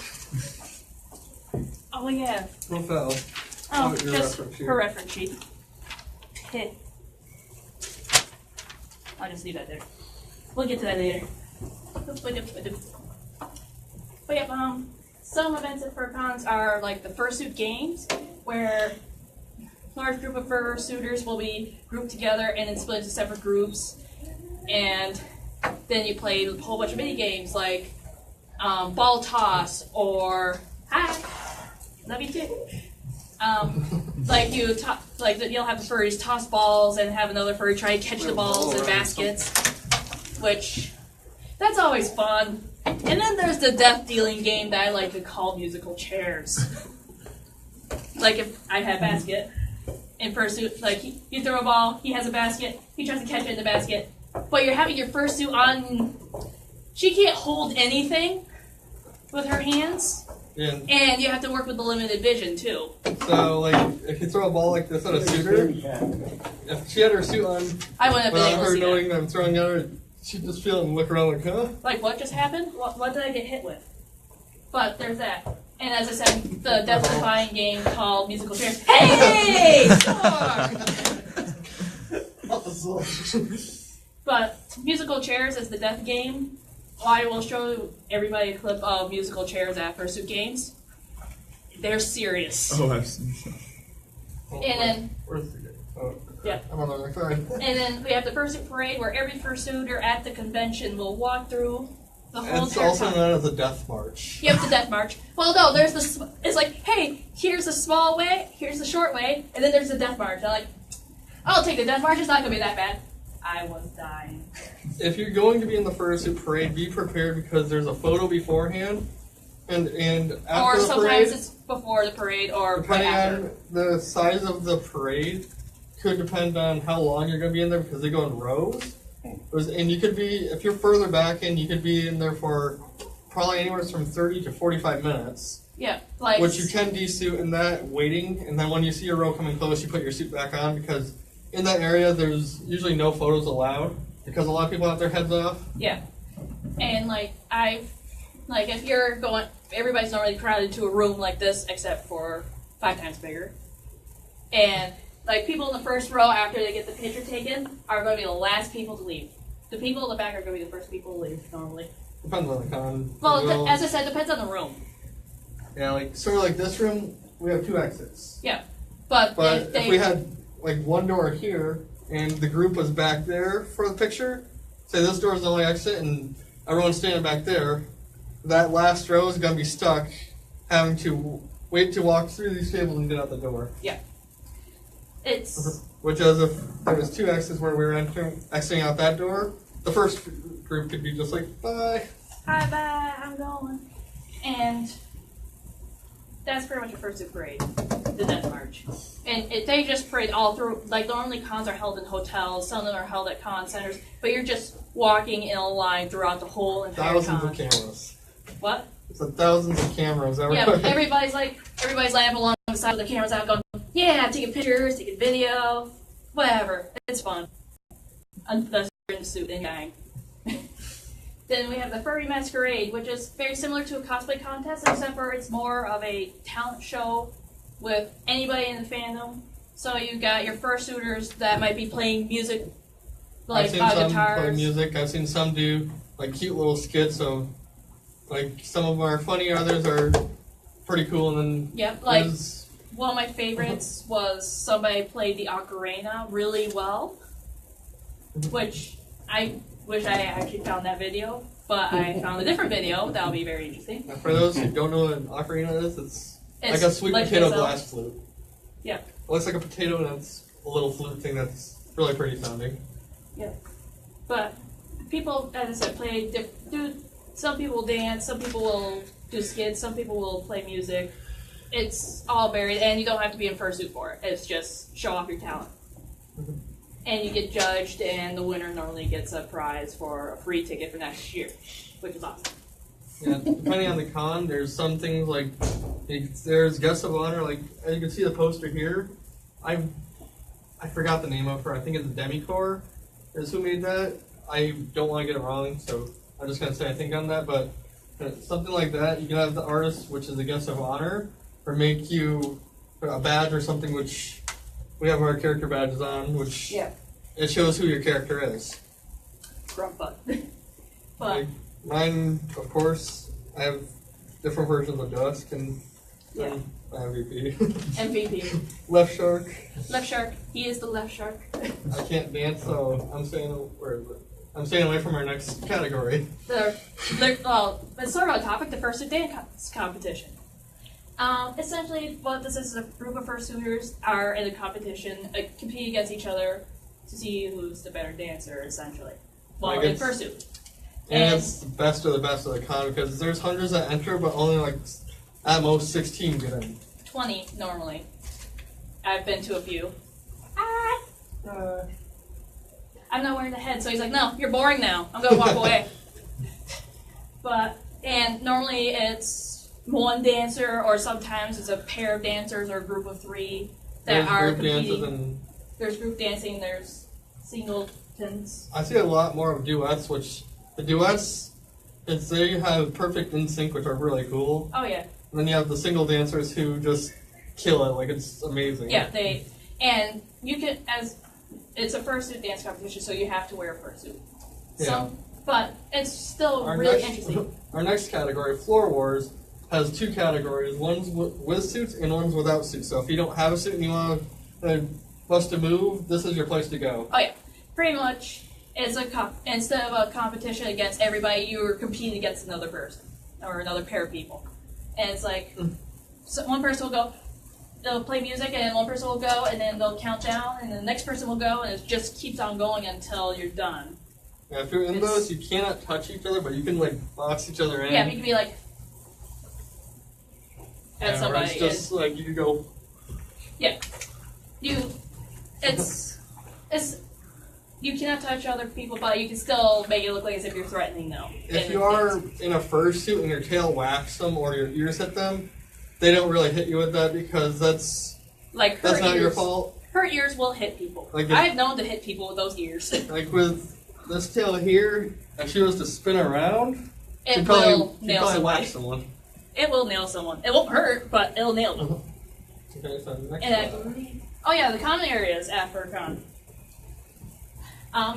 Oh yeah. What fell? Oh, your just reference sheet. her reference sheet. I'll just leave that there. We'll get to that later. But yeah, some events at FurCons are like the fursuit games, where a large group of fursuiters will be grouped together and then split into separate groups, and then you play a whole bunch of mini games like ball toss or hi, love you too. Like you'll have the furries toss balls and have another furry try to catch the balls in baskets, which that's always fun. And then there's the death dealing game that I like to call musical chairs. Like if I had a basket in fursuit, like you throw a ball, he has a basket, he tries to catch it in the basket, but you're having your fursuit on. She can't hold anything with her hands. Yeah. And you have to work with the limited vision too. So, like, if you throw a ball like this at a suitor, if she had her suit on, I wouldn't have been without able to her see knowing that. that I'm throwing at her, she'd just feel it and look around like, huh? Like, what just happened? What did I get hit with? But there's that. And as I said, the death-defying game called Musical Chairs. Hey! But Musical Chairs is the death game. I will show everybody a clip of Musical Chairs at Fursuit Games. They're serious. Oh, I've seen And then, Where's the game? Oh, yeah. I'm on the other side. And then we have the Fursuit Parade, where every fursuiter at the convention will walk through the whole It's entire also con- known as a death march. Yep, the Death March. Well, no, there's the. It's like, hey, here's the small way, here's the short way, and then there's the Death March. I'm like, I'll take the Death March. It's not gonna be that bad. I was dying. If you're going to be in the fursuit parade, be prepared because there's a photo beforehand, and after Or the sometimes parade, it's before the parade or right depending after. on the size of the parade, could depend on how long you're going to be in there because they go in rows. And you could be, if you're further back in, you could be in there for probably anywhere from 30 to 45 minutes. Yeah, like. Which you can de-suit in that, waiting, and then when you see your row coming close, you put your suit back on because in that area there's usually no photos allowed because a lot of people have their heads off. Yeah. And like if you're going, everybody's normally crowded to a room like this except for 5 times bigger. And like people in the first row after they get the picture taken are going to be the last people to leave. The people in the back are going to be the first people to leave normally. Depends on the con. Well, as I said, depends on the room. Yeah, like sort of like this room, we have 2 exits. Yeah. But If we had like one door here and the group was back there for the picture, say this door is the only exit and everyone's standing back there, that last row is going to be stuck having to wait to walk through these tables and get out the door. Yeah. It's. Which as if there was 2 exits where we were exiting out that door, the first group could be just like, bye. Hi, bye, I'm going. And that's pretty much a fursuit parade, the Death March. And they just parade all through, like normally cons are held in hotels, some of them are held at con centers, but you're just walking in a line throughout the whole entire Thousands con. of cameras. What? It's thousands of cameras Yeah, everywhere. everybody's lining up along the side with their cameras out going, yeah, taking pictures, taking video, whatever. It's fun. Unless you're in a suit and gang. Then we have the Furry Masquerade, which is very similar to a cosplay contest, except for it's more of a talent show with anybody in the fandom. So you got your fursuiters that might be playing music, I've like seen some play guitars. music. I've seen some do like cute little skits of Like some of them are funny, others are pretty cool, and then Yep, like there's- one of my favorites was somebody played the ocarina really well, which I wish I actually found that video, but I found a different video that'll be very interesting. and for those who don't know what an ocarina is, it's like a sweet like potato myself. glass flute. Yeah. It looks like a potato, and it's a little flute thing that's really pretty sounding. But people, as I said, some people dance, some people will do skits, some people will play music. It's all varied, and you don't have to be in fursuit for it. It's just show off your talent. And you get judged, and the winner normally gets a prize for a free ticket for next year, which is awesome. Yeah, depending on the con, there's some things like there's guests of honor. Like as you can see the poster here, I forgot the name of her. I think it's Demicore is who made that. I don't want to get it wrong, so I'm just gonna say I think on that. But something like that, you can have the artist, which is a guest of honor, or make you a badge or something. Which we have our character badges on, which it shows who your character is. Grunt butt. But Like, mine, of course, I have different versions of Dusk and Yeah. my MVP. MVP. Left Shark. Left shark. He is the left shark. I can't dance, so I'm staying. Where is it? I'm staying away from our next category. Well, it's sort of a topic, the fursuit dance competition. Essentially, what this is a group of fursuiters are in a competition, compete against each other to see who's the better dancer, essentially. Well, Like in it's- fursuit. And it's the best of the con because there's hundreds that enter, but only like at most 16 get in. 20 normally. I've been to a few. I'm not wearing the head, so he's like, no, you're boring now. I'm gonna walk away. And normally it's one dancer, or sometimes it's a pair of dancers or a group of three that There's are group dances competing. and There's group dancing, there's singletons. I see a lot more of duets, which the duets, they have perfect in sync, which are really cool. Oh yeah, And then you have the single dancers who just kill it, like it's amazing. yeah. And you can, as it's a fursuit dance competition, so you have to wear a fursuit. Yeah. But it's still Our really next, interesting. Our next category, Floor Wars, has two categories. One's with suits and one's without suits. So if you don't have a suit and you want to bust a move, this is your place to go. Oh yeah, pretty much. It's instead of a competition against everybody, you're competing against another person or another pair of people, and it's like so one person will go, they'll play music, and then one person will go, and then they'll count down, and the next person will go, and it just keeps on going until you're done. Yeah, if you're in those, you cannot touch each other, but you can like box each other in. Yeah, you can be like at Yeah, or somebody. it's just like you can go. You cannot touch other people, but you can still make it look like as if you're threatening them. If And you are in a fursuit and your tail whacks them or your ears hit them, they don't really hit you with that because that's like her not ears, your fault. Her ears will hit people. Like if- I've known to hit people with those ears. Like with this tail here, if she was to spin around, It she'd will probably nail whack somebody. someone. It will nail someone. It won't hurt, but it'll nail them. Okay, so next And I one. believe, oh yeah, the common areas after con.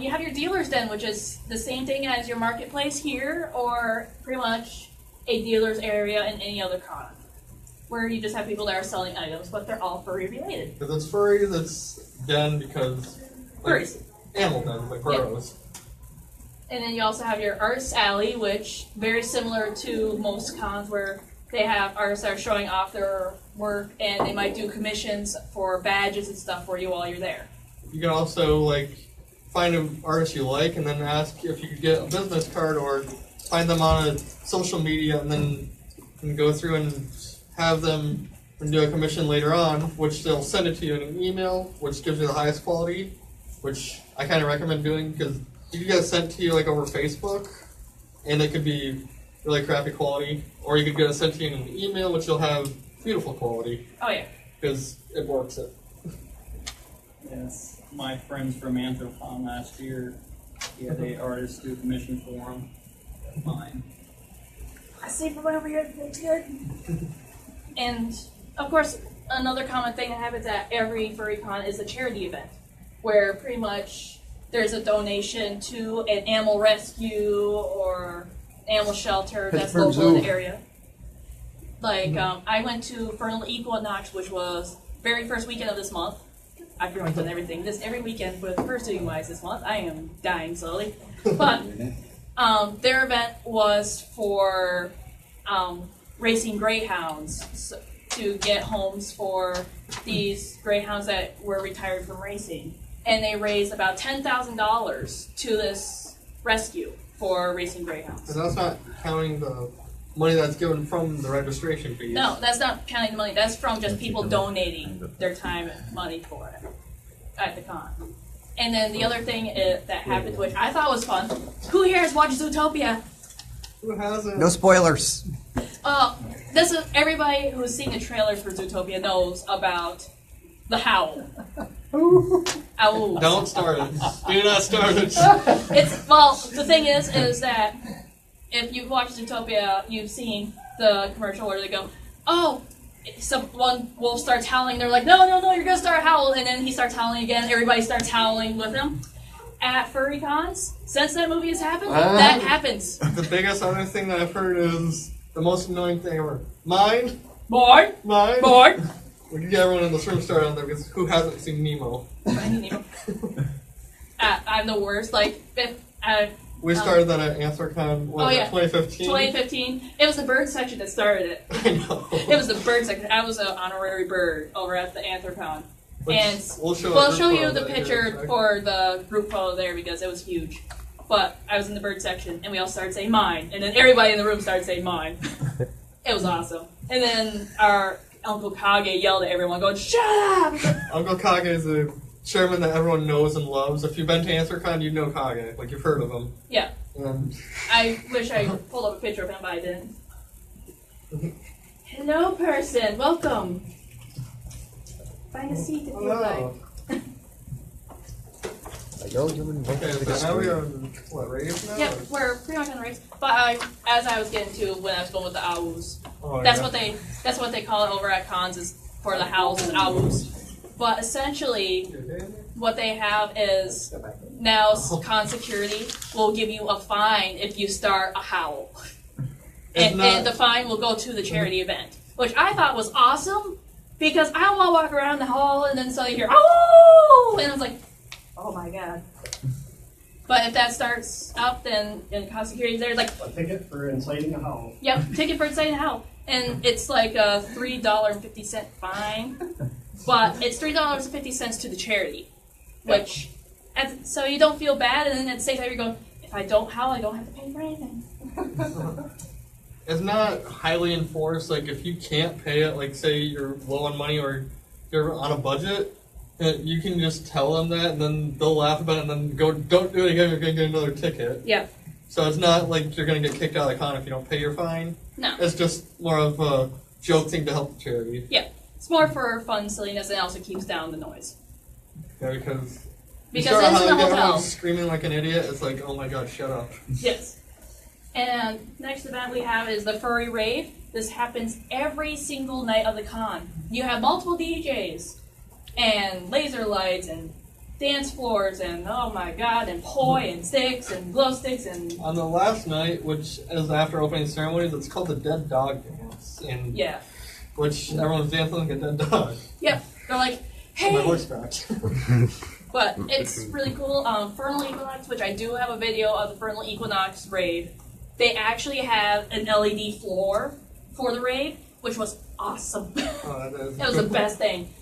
You have your dealer's den, which is the same thing as your marketplace here, or pretty much a dealer's area in any other con, where you just have people that are selling items, but they're all furry related. Because it's furry, that's den because like, Furries. animal den, like burrows. And then you also have your artist alley, which very similar to most cons, where they have artists that are showing off their work, and they might do commissions for badges and stuff for you while you're there. You can also like find an artist you like and then ask if you could get a business card or find them on a social media and then go through and have them and do a commission later on, which they'll send it to you in an email, which gives you the highest quality, which I kind of recommend doing because you can get it sent to you like over Facebook and it could be really crappy quality, or you could get it sent to you in an email, which you'll have beautiful quality Oh yeah. because it works it. Yes, my friends from Anthropon last year, he had a artist do a commission for him. Mine. I see from over here, that's good. And of course, another common thing that happens at every furry con is a charity event, where pretty much there's a donation to an animal rescue or animal shelter that's Pittsburgh local in Zoo. the area. Like, I went to Fernal Equinox, which was very first weekend of this month. I've pretty much done everything this every weekend for the first 2 weeks this month. I am dying slowly. But their event was for racing greyhounds, so, to get homes for these greyhounds that were retired from racing. And they raised about $10,000 to this rescue for racing greyhounds. And that's not counting the money that's given from the registration fees. No, that's not counting the money. That's from just people donating their time and money for it at the con. And then the other thing that happened, which I thought was fun. Who here has watched Zootopia? Who hasn't? No spoilers. This is everybody who's seen the trailer for Zootopia knows about the howl. Owl. Don't start it. Do not start it. It's well. The thing is that if you've watched Zootopia, you've seen the commercial where they go, "Oh, one wolf starts howling." They're like, "No, you're gonna start howling," and then he starts howling again. Everybody starts howling with him. At furry cons, since that movie has happened, that happens. The biggest other thing that I've heard is the most annoying thing ever. Mine. Bored. We can get everyone in this room started on there because who hasn't seen Nemo? I'm the worst. Like, if We started that at AnswerCon, what, 2015? 2015. It was the bird section that started it. I know. It was the bird section. I was an honorary bird over at the AntherCon. Which And we'll show you the that picture here, or the group photo there because it was huge. But I was in the bird section and we all started saying mine. And then everybody in the room started saying mine. It was awesome. And then our Uncle Kage yelled at everyone going, "Shut up!" Uncle Kage is a chairman that everyone knows and loves. If you've been to AnswerCon, you know Kage. Like, you've heard of him. Yeah. And I wish I pulled up a picture of him, but I didn't. Hello, person. Welcome. Find a seat if you'd like. hello. Okay, so now we are on, what, rave now? Yep, we're pretty much on the race. But as I was getting to when I was going with the owls, Oh, that's yeah. what they call it over at cons is for the howls is owls. But essentially, what they have is now con security will give you a fine if you start a howl, and the fine will go to the charity event, which I thought was awesome because I don't want to walk around the hall and then suddenly hear "oh," and I was like, oh my god. But if that starts up, then in con security, they're like, A ticket for inciting a howl. "Yep, ticket for inciting a howl," and it's like a $3.50 fine, but it's $3.50 to the charity, which so you don't feel bad, and then at the same time you're going, if I don't howl, I don't have to pay for anything. It's not highly enforced. Like, if you can't pay it, like, say you're low on money or you're on a budget, you can just tell them that, and then they'll laugh about it, and then go, don't do it again, you're going to get another ticket. Yeah. So it's not like you're going to get kicked out of the con if you don't pay your fine. No. It's just more of a joke thing to help the charity. Yeah. It's more for fun, silliness, and it also keeps down the noise. Yeah, because Because start it's in how the hotel. everyone's screaming like an idiot, it's like, oh my god, shut up. Yes. And next event we have is the Furry Rave. This happens every single night of the con. You have multiple DJs and laser lights and dance floors and oh my god, and poi and sticks and glow sticks and On the last night, which is after opening ceremonies, it's called the Dead Dog Dance, and yeah. which everyone's dancing like a dead dog. Yep. They're like, My hey, voice cracked. but it's really cool. Fernal Equinox, which I do have a video of the Fernal Equinox rave. They actually have an LED floor for the rave, which was awesome. It was the best thing.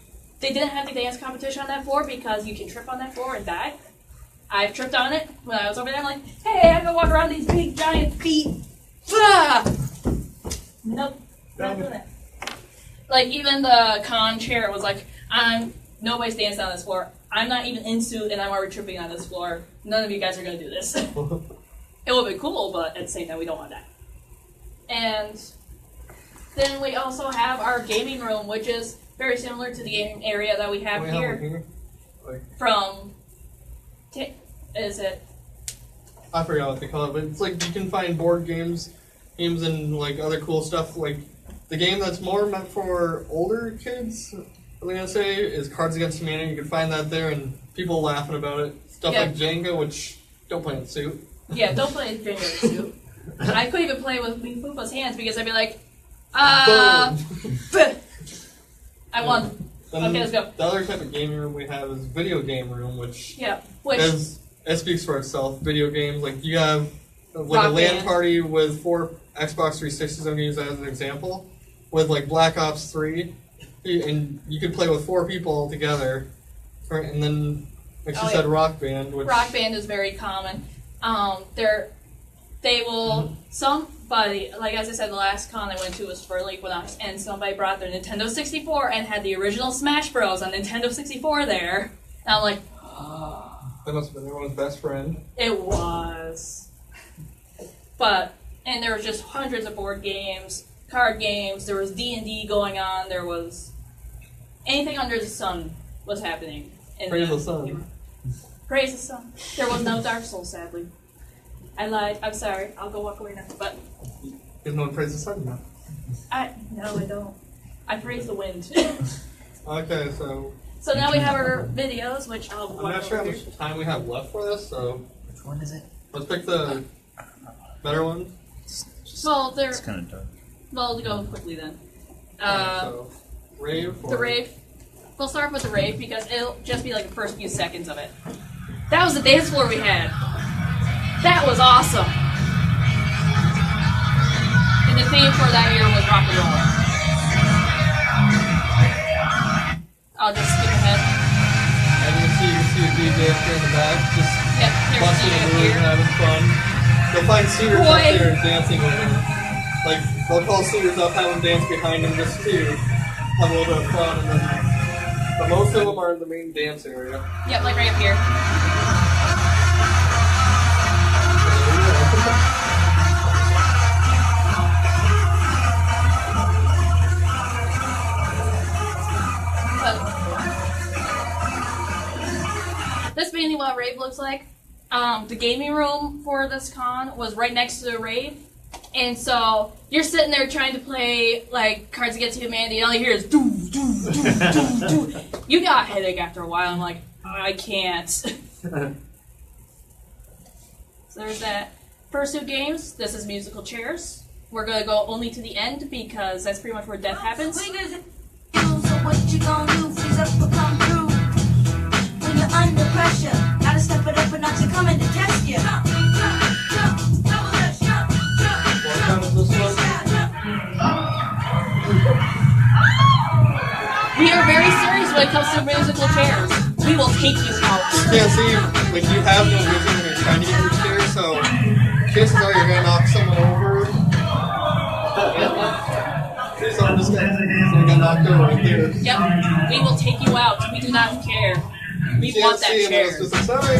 They didn't have the dance competition on that floor because you can trip on that floor and die. I've tripped on it when I was over there. I'm like, hey, I can walk around these big giant feet. Ah! Nope, not doing it. Like even the con chair was like, nobody's dancing on this floor. I'm not even in suit and I'm already tripping on this floor. None of you guys are gonna do this. It would be cool, but at the same time, we don't want that. And then we also have our gaming room, which is very similar to the gaming area that we have here. From, is it? I forgot what they call it, but it's like you can find board games and like other cool stuff. Like the game that's more meant for older kids, I'm gonna say, is Cards Against Humanity. You can find that there, and people laughing about it. Stuff like Jenga, which don't play in suit. Yeah, don't play Jenga in suit. I couldn't even play with mifupa's hands because I'd be like, Boom. I won. Then Okay, let's go. The other type of gaming room we have is video game room, which Yeah, which it speaks for itself. Video games, like you have like Rock a LAN band. party with 4 Xbox 360s. I'm gonna use that as an example. With like Black Ops 3, and you could play with 4 people together. And then, like she said, Rock Band. Which Rock Band is very common. They will somebody, like as I said, the last con I went to was for Equinox, and somebody brought their Nintendo 64 and had the original Smash Bros on Nintendo 64 there. And I'm like, that must have been everyone's best friend. it was. And there was just hundreds of board games, card games. There was D&D going on. There was anything under the sun was happening. Praise the sun. Praise the sun. There was no Dark Souls, sadly. I lied. I'm sorry. I'll go walk away now. But Because no one prays the sun now. I don't. I praise the wind. Okay, so So now we have our videos, which I'll I'm walk not sure how over much here. time we have left for this, so Which one is it? let's pick the better one. Well, they're It's kind of dark. well to go quickly then. So rave. The rave. We'll start with the rave because it'll just be like the first few seconds of it. That was the dance floor we had. That was awesome. And the theme for that year was rock and roll. I'll just skip ahead. And you can see a DJ up here in the back, just Yep, here's busting the a move here. and having fun. You'll find seniors up Boy. there dancing with them. Like they'll call seniors up, have them dance behind them just to have a little bit of fun, and then. But most of them are in the main dance area. Yep, like right up here. That's mainly what a rave looks like. The gaming room for this con was right next to the rave. And so you're sitting there trying to play like Cards Against Humanity, and all you hear is doo doo doo doo doo. You got a headache after a while. I'm like, I can't. So there's that. Fursuit games. This is musical chairs. We're gonna go only to the end because that's pretty much where death happens. So what you gonna do? Freeze up or come through? When you're under pressure, gotta step it up and not to coming to test you. What kind of this one? We are very serious when it comes to musical chairs. We will take you out. Yeah, see, like you have no vision when you're trying to get your chair, so chances are you're gonna knock someone over. So I'm just gonna get knocked over right there. Yep, we will take you out. We do not care. We want that See, and chair. it's just like, sorry.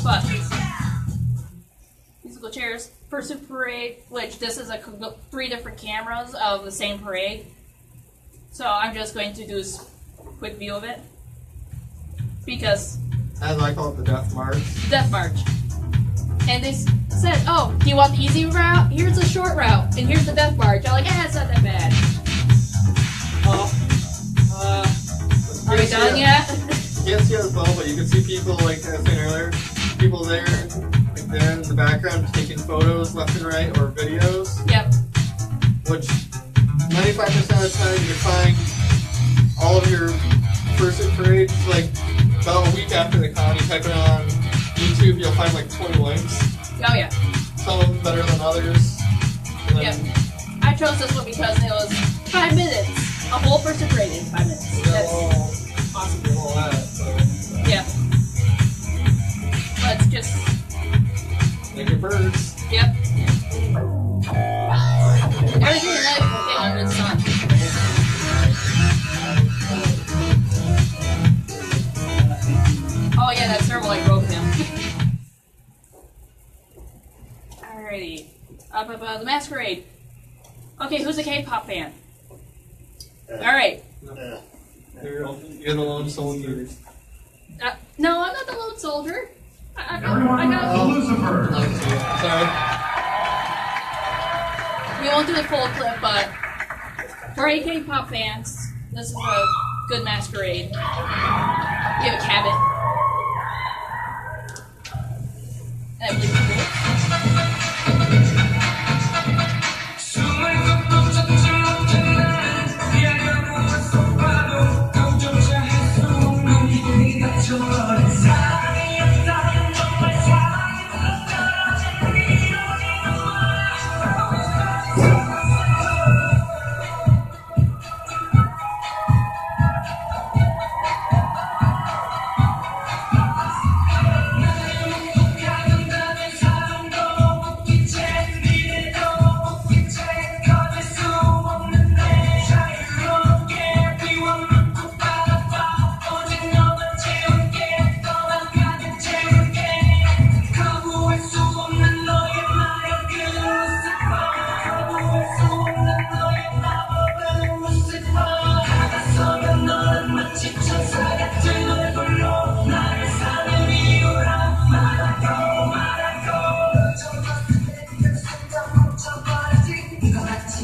But musical chairs, Fursuit Parade, which this is 3 different cameras of the same parade. So I'm just going to do a quick view of it because As I call it, the death march. Death March. And they said, "Oh, do you want the easy route? Here's the short route, and here's the Death March." I'm like, it's not that bad. Are we done yet? You can't see it as well, but you can see people, like I was saying earlier, people there, like there in the background taking photos left and right or videos, Yep. which 95% of the time you find all of your Fursuit parades, like about a week after the con, you type it on YouTube, you'll find like 20 links. Oh yeah. Some of them better than others. And then, Yep. I chose this one because it was 5 minutes. A whole Fursuit Parade in 5 minutes. That's awesome. do all that, so Yeah. Let's just. make your birds. Yep. Everything in life will get under the sun. Oh yeah, that's terrible. I broke him. Alrighty. The Masquerade. Okay, who's a K-pop fan? Alright. You're the lone soldier. No, I'm not the lone soldier. I got. Sorry. We won't do the full clip, but for any K-pop fans, this is a good masquerade. You have a cabin. And I believe it's cool.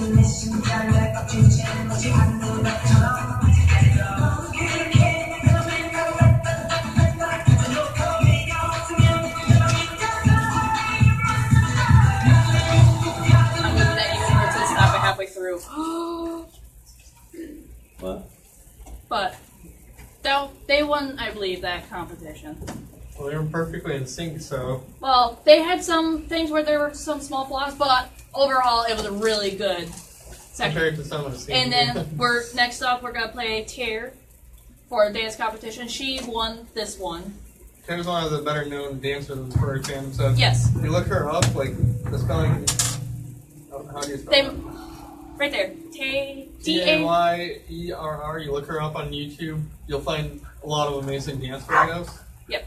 I'm moving that even more to stop it halfway through. What? But they won, I believe, that competition. Well, they were perfectly in sync, so. Well, they had some things where there were some small flaws, but overall it was a really good section. Compared to some of the scenes. And then next up we're gonna play Tear for a dance competition. She won this one. Tara's one of the better known dancers in the furry fandom, so Yes. if you look her up, like the spelling. How do you spell They it? right there. Tayerr. You look her up on YouTube, you'll find a lot of amazing dance videos. Yep.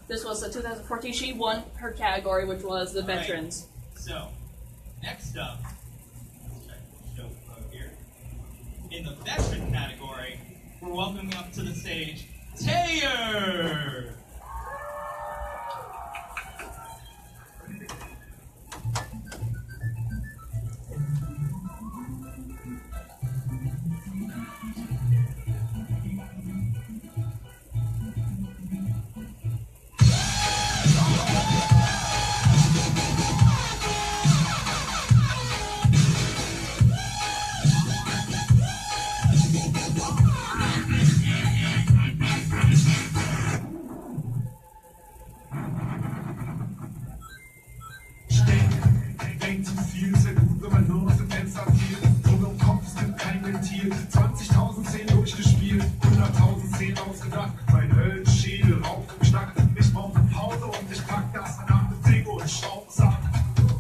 This was the 2014. She won her category, which was the Alright. veterans. So, next up, let's check the show flow here. In the veteran category, we're welcoming up to the stage Taylor. Denkt zu viel, sehr gut, wenn man nur aus dem Fenster fiel. Drum im Kopf, es gibt kein Ventil. 20.000 Szenen durchgespielt, 100.000 Szenen ausgedacht. Mein Höllenschädel raufgestackt. Ich brauche Pause und ich pack das verdammte Ding und Staubsack.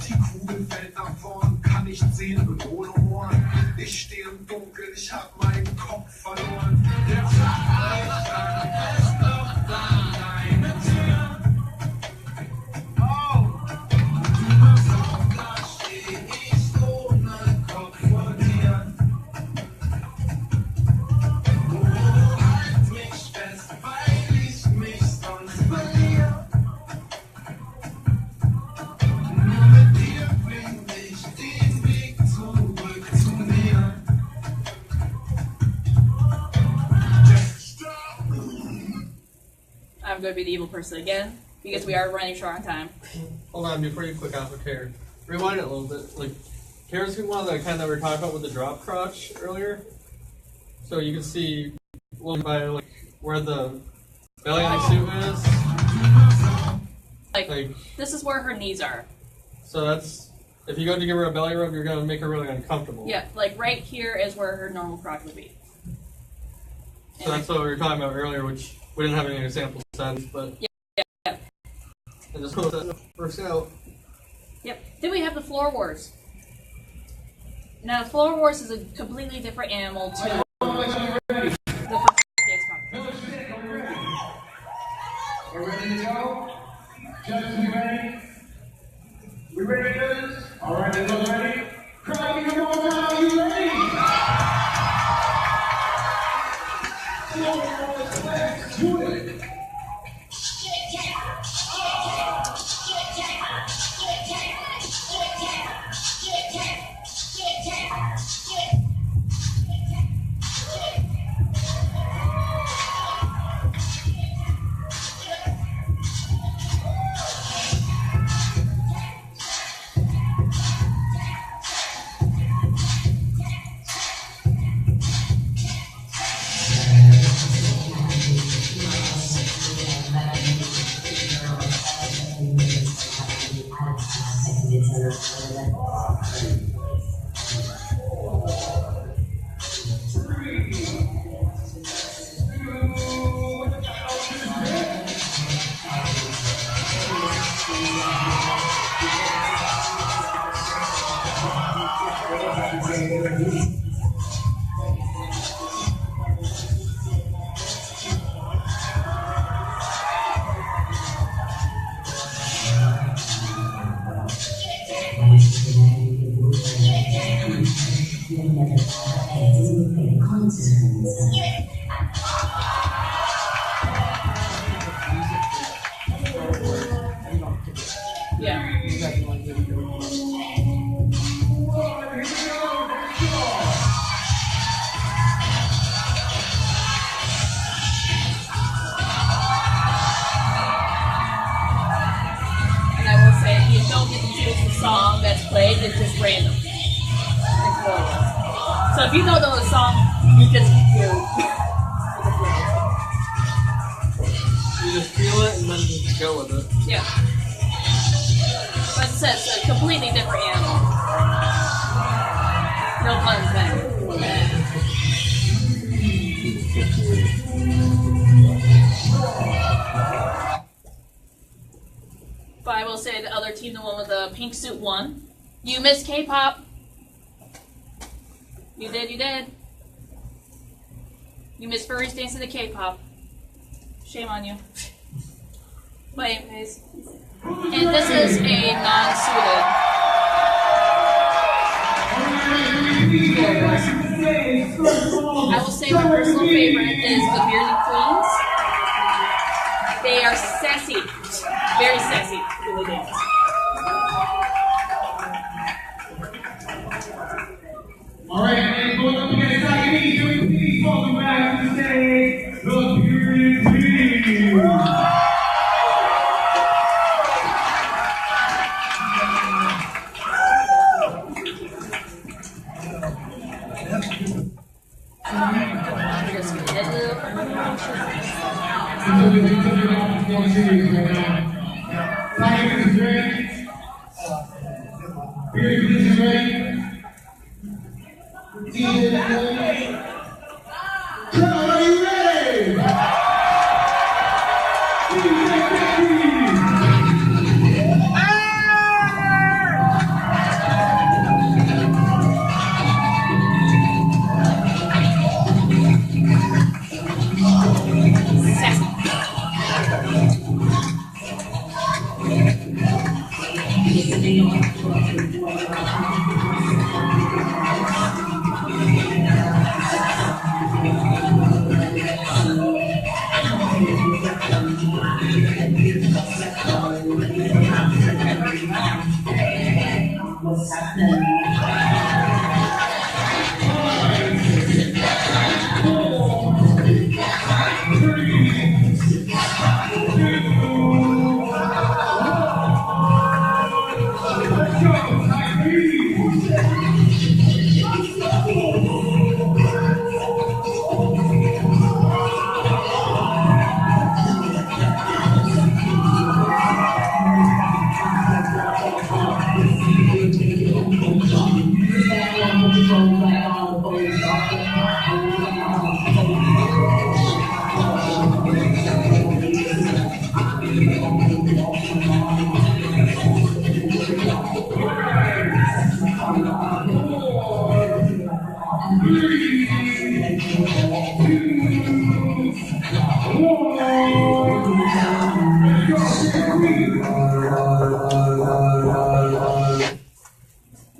Die Kugel fällt nach vorn, kann nicht sehen und ohne Ohren. Ich stehe im Dunkeln, ich hab meinen Kopf verloren. Der Tag reicht an, es klopft an deine Tür. Oh! I'm going to be the evil person again because we are running short on time. Hold on, before you click off of Tara, rewind it a little bit. Like, Tara's one of the kind that we were talking about with the drop crotch earlier. So you can see by like where the belly on the suit is. Like, this is where her knees are. So that's, if you go to give her a belly rub, you're gonna make her really uncomfortable. Yeah, like right here is where her normal crotch would be. So that's what we were talking about earlier, which we didn't have any examples of, but Yeah. and just hope that works out. Yep. Then we have the Floor Wars. Now, Floor Wars is a completely different animal to the first dance competition. We're ready to go? Justin, you ready? We ready to do this? All right, everyone ready? Crowd, give me one more time. You ready? Let's do it. Yeah. if you don't know the song, you just hear it. You just feel it and then just go with it. Yeah. But it says a completely different animal. No pun intended. But I will say the other team, the one with the pink suit, won. You missed K-pop. You did. You missed furries dancing to K-pop. Shame on you. But anyways, and this is a non-suited. I will say my personal favorite is the Bearded Queens. They are sassy, very sassy when they dance. All right, and going up against Sagami, can we please welcome back to the stage the Bearded Queens?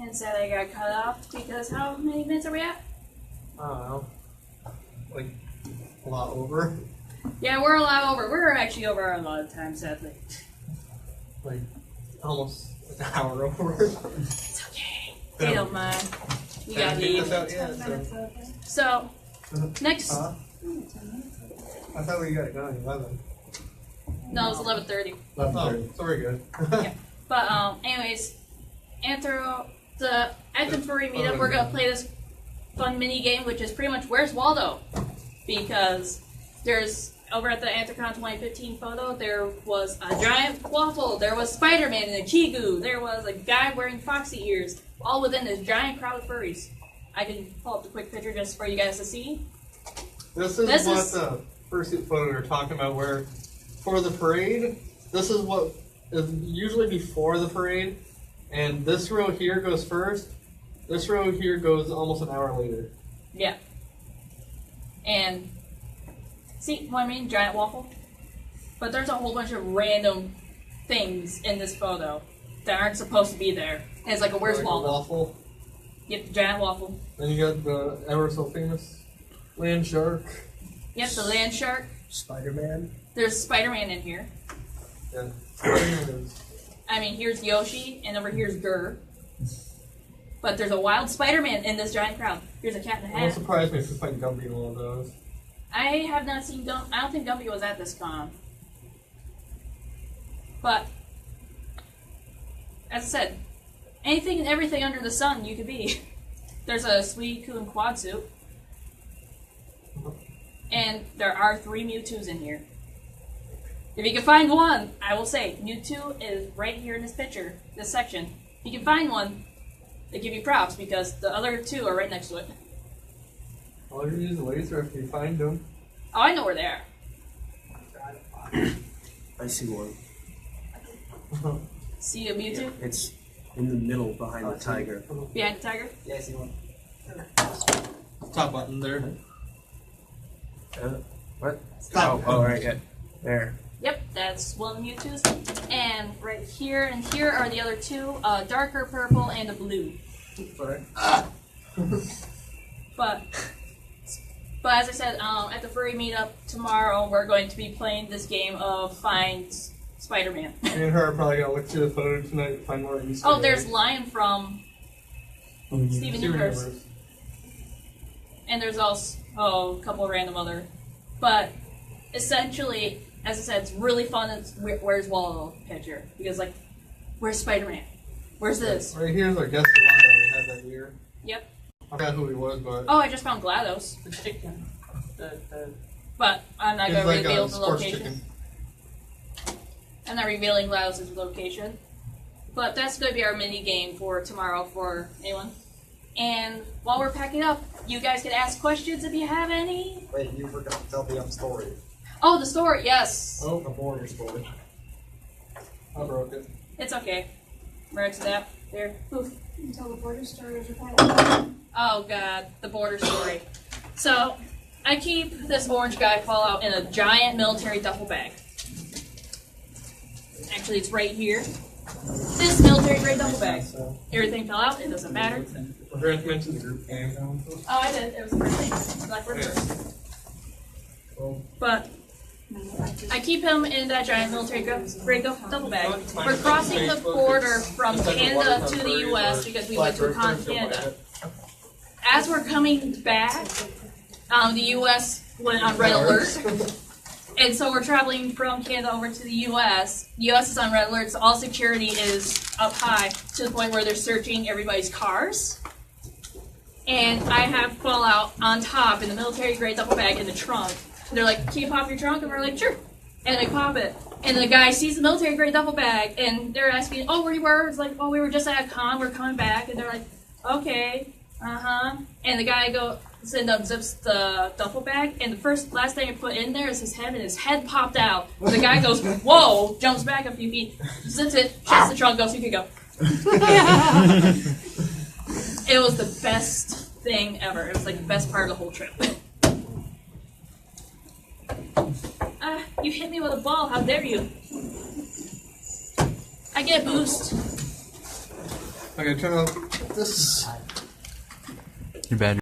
And said I got cut off because how many minutes are we at? I don't know. Like, a lot over. Yeah, we're a lot over. We're actually over a lot of time, sadly. Like, almost an hour over. It's okay. They don't mind. We gotta Haven't kicked leave. us out yet, so. So, next. Huh? I thought we got it going at 11. No, it's 11:30. Oh, so we're good. But anyways, the Anthem Furry meetup, we're gonna play this fun mini game, which is pretty much Where's Waldo? Because there's over at the Anthrocon 2015 photo, there was a giant waffle, there was Spider-Man and a Chigu, there was a guy wearing foxy ears, all within this giant crowd of furries. I can pull up the quick picture just for you guys to see. This is the fursuit photo we were talking about, where for the parade, this is what is usually before the parade, and this row here goes first. This row here goes almost an hour later. Yeah. And see what I mean? Giant waffle. But there's a whole bunch of random things in this photo that aren't supposed to be there. And it's like a Where's Like Waldo? a waffle. Yep, the giant waffle. Then you got the ever so famous land shark. Yep, the land shark. Spider-Man. There's Spider-Man in here. Yeah. I mean, here's Yoshi, and over here's Gur. But there's a wild Spider-Man in this giant crowd. Here's a cat in a It won't hat. surprise me if we find Gumby in one of those. I have not seen I don't think Gumby was at this con. But, as I said, anything and everything under the sun you could be. there's a Suicune and Quad Suit. And there are 3 Mewtwo's in here. If you can find one, I will say, Mewtwo is right here in this picture, this section. If you can find one, they give you props because the other 2 are right next to it. All you use a laser if you find them. Oh, I know where they are. I see one. See a Mewtwo? It's in the middle behind the tiger. Behind the tiger? Yeah, I see one. Top button there. What? Top. Oh, right, yeah. There. Yep, that's one of the Mewtwo's. And right here and here are the other 2, a darker purple and a blue. Sorry. But as I said, at the furry meetup tomorrow, we're going to be playing this game of Find Spider-Man. Me and her are probably gonna look through the photo tonight to find more Easter Oh, there's eggs. Lion from Steven Universe. And there's also a couple of random other. But essentially, as I said, it's really fun. It's Where's Wallow picture. Because, like, where's Spider-Man? Where's this? Right here's our guest of honor that we had that year. Yep. I forgot who he was, but Oh, I just found GLaDOS. The chicken. But I'm not he's going to like reveal a the sports location. chicken. I'm not revealing GLaDOS' location. But that's going to be our mini game for tomorrow for anyone. And while we're packing up, you guys can ask questions if you have any. Wait, you forgot to tell the story. Oh, the story, yes. Oh, The border story. I broke it. It's okay. Right to that. There. Poof. Until the border stories are kind. Oh god, the border story. So, I keep this orange guy Fallout in a giant military duffel bag. Actually, it's right here. This military grade duffel bag. Everything fell out, it doesn't matter. We're going to mention the group game. Oh, I did. It was the first thing. Like we're first. But I keep him in that giant military grade duffel bag. We're crossing the border from Canada to the U.S. because we went to a con in Canada. As we're coming back, the U.S. went on red alert. And so we're traveling from Canada over to the U.S. The U.S. is on red alert, so all security is up high to the point where they're searching everybody's cars. And I have Fallout on top in the military grade duffel bag in the trunk. And they're like, "Can you pop your trunk?" And we're like, "Sure." And they pop it. And the guy sees the military grade duffel bag, and they're asking, "Oh, where you were?" It's like, "Oh, we were just at a con. We're coming back." And they're like, "Okay, And the guy zips the duffel bag, and the last thing I put in there is his head, and his head popped out. And the guy goes, "Whoa!" Jumps back a few feet, zips it, shuts the trunk, goes, "You can go." It was the best thing ever. It was like the best part of the whole trip. You hit me with a ball. How dare you? I get a boost. Okay, turn off this. You're bad.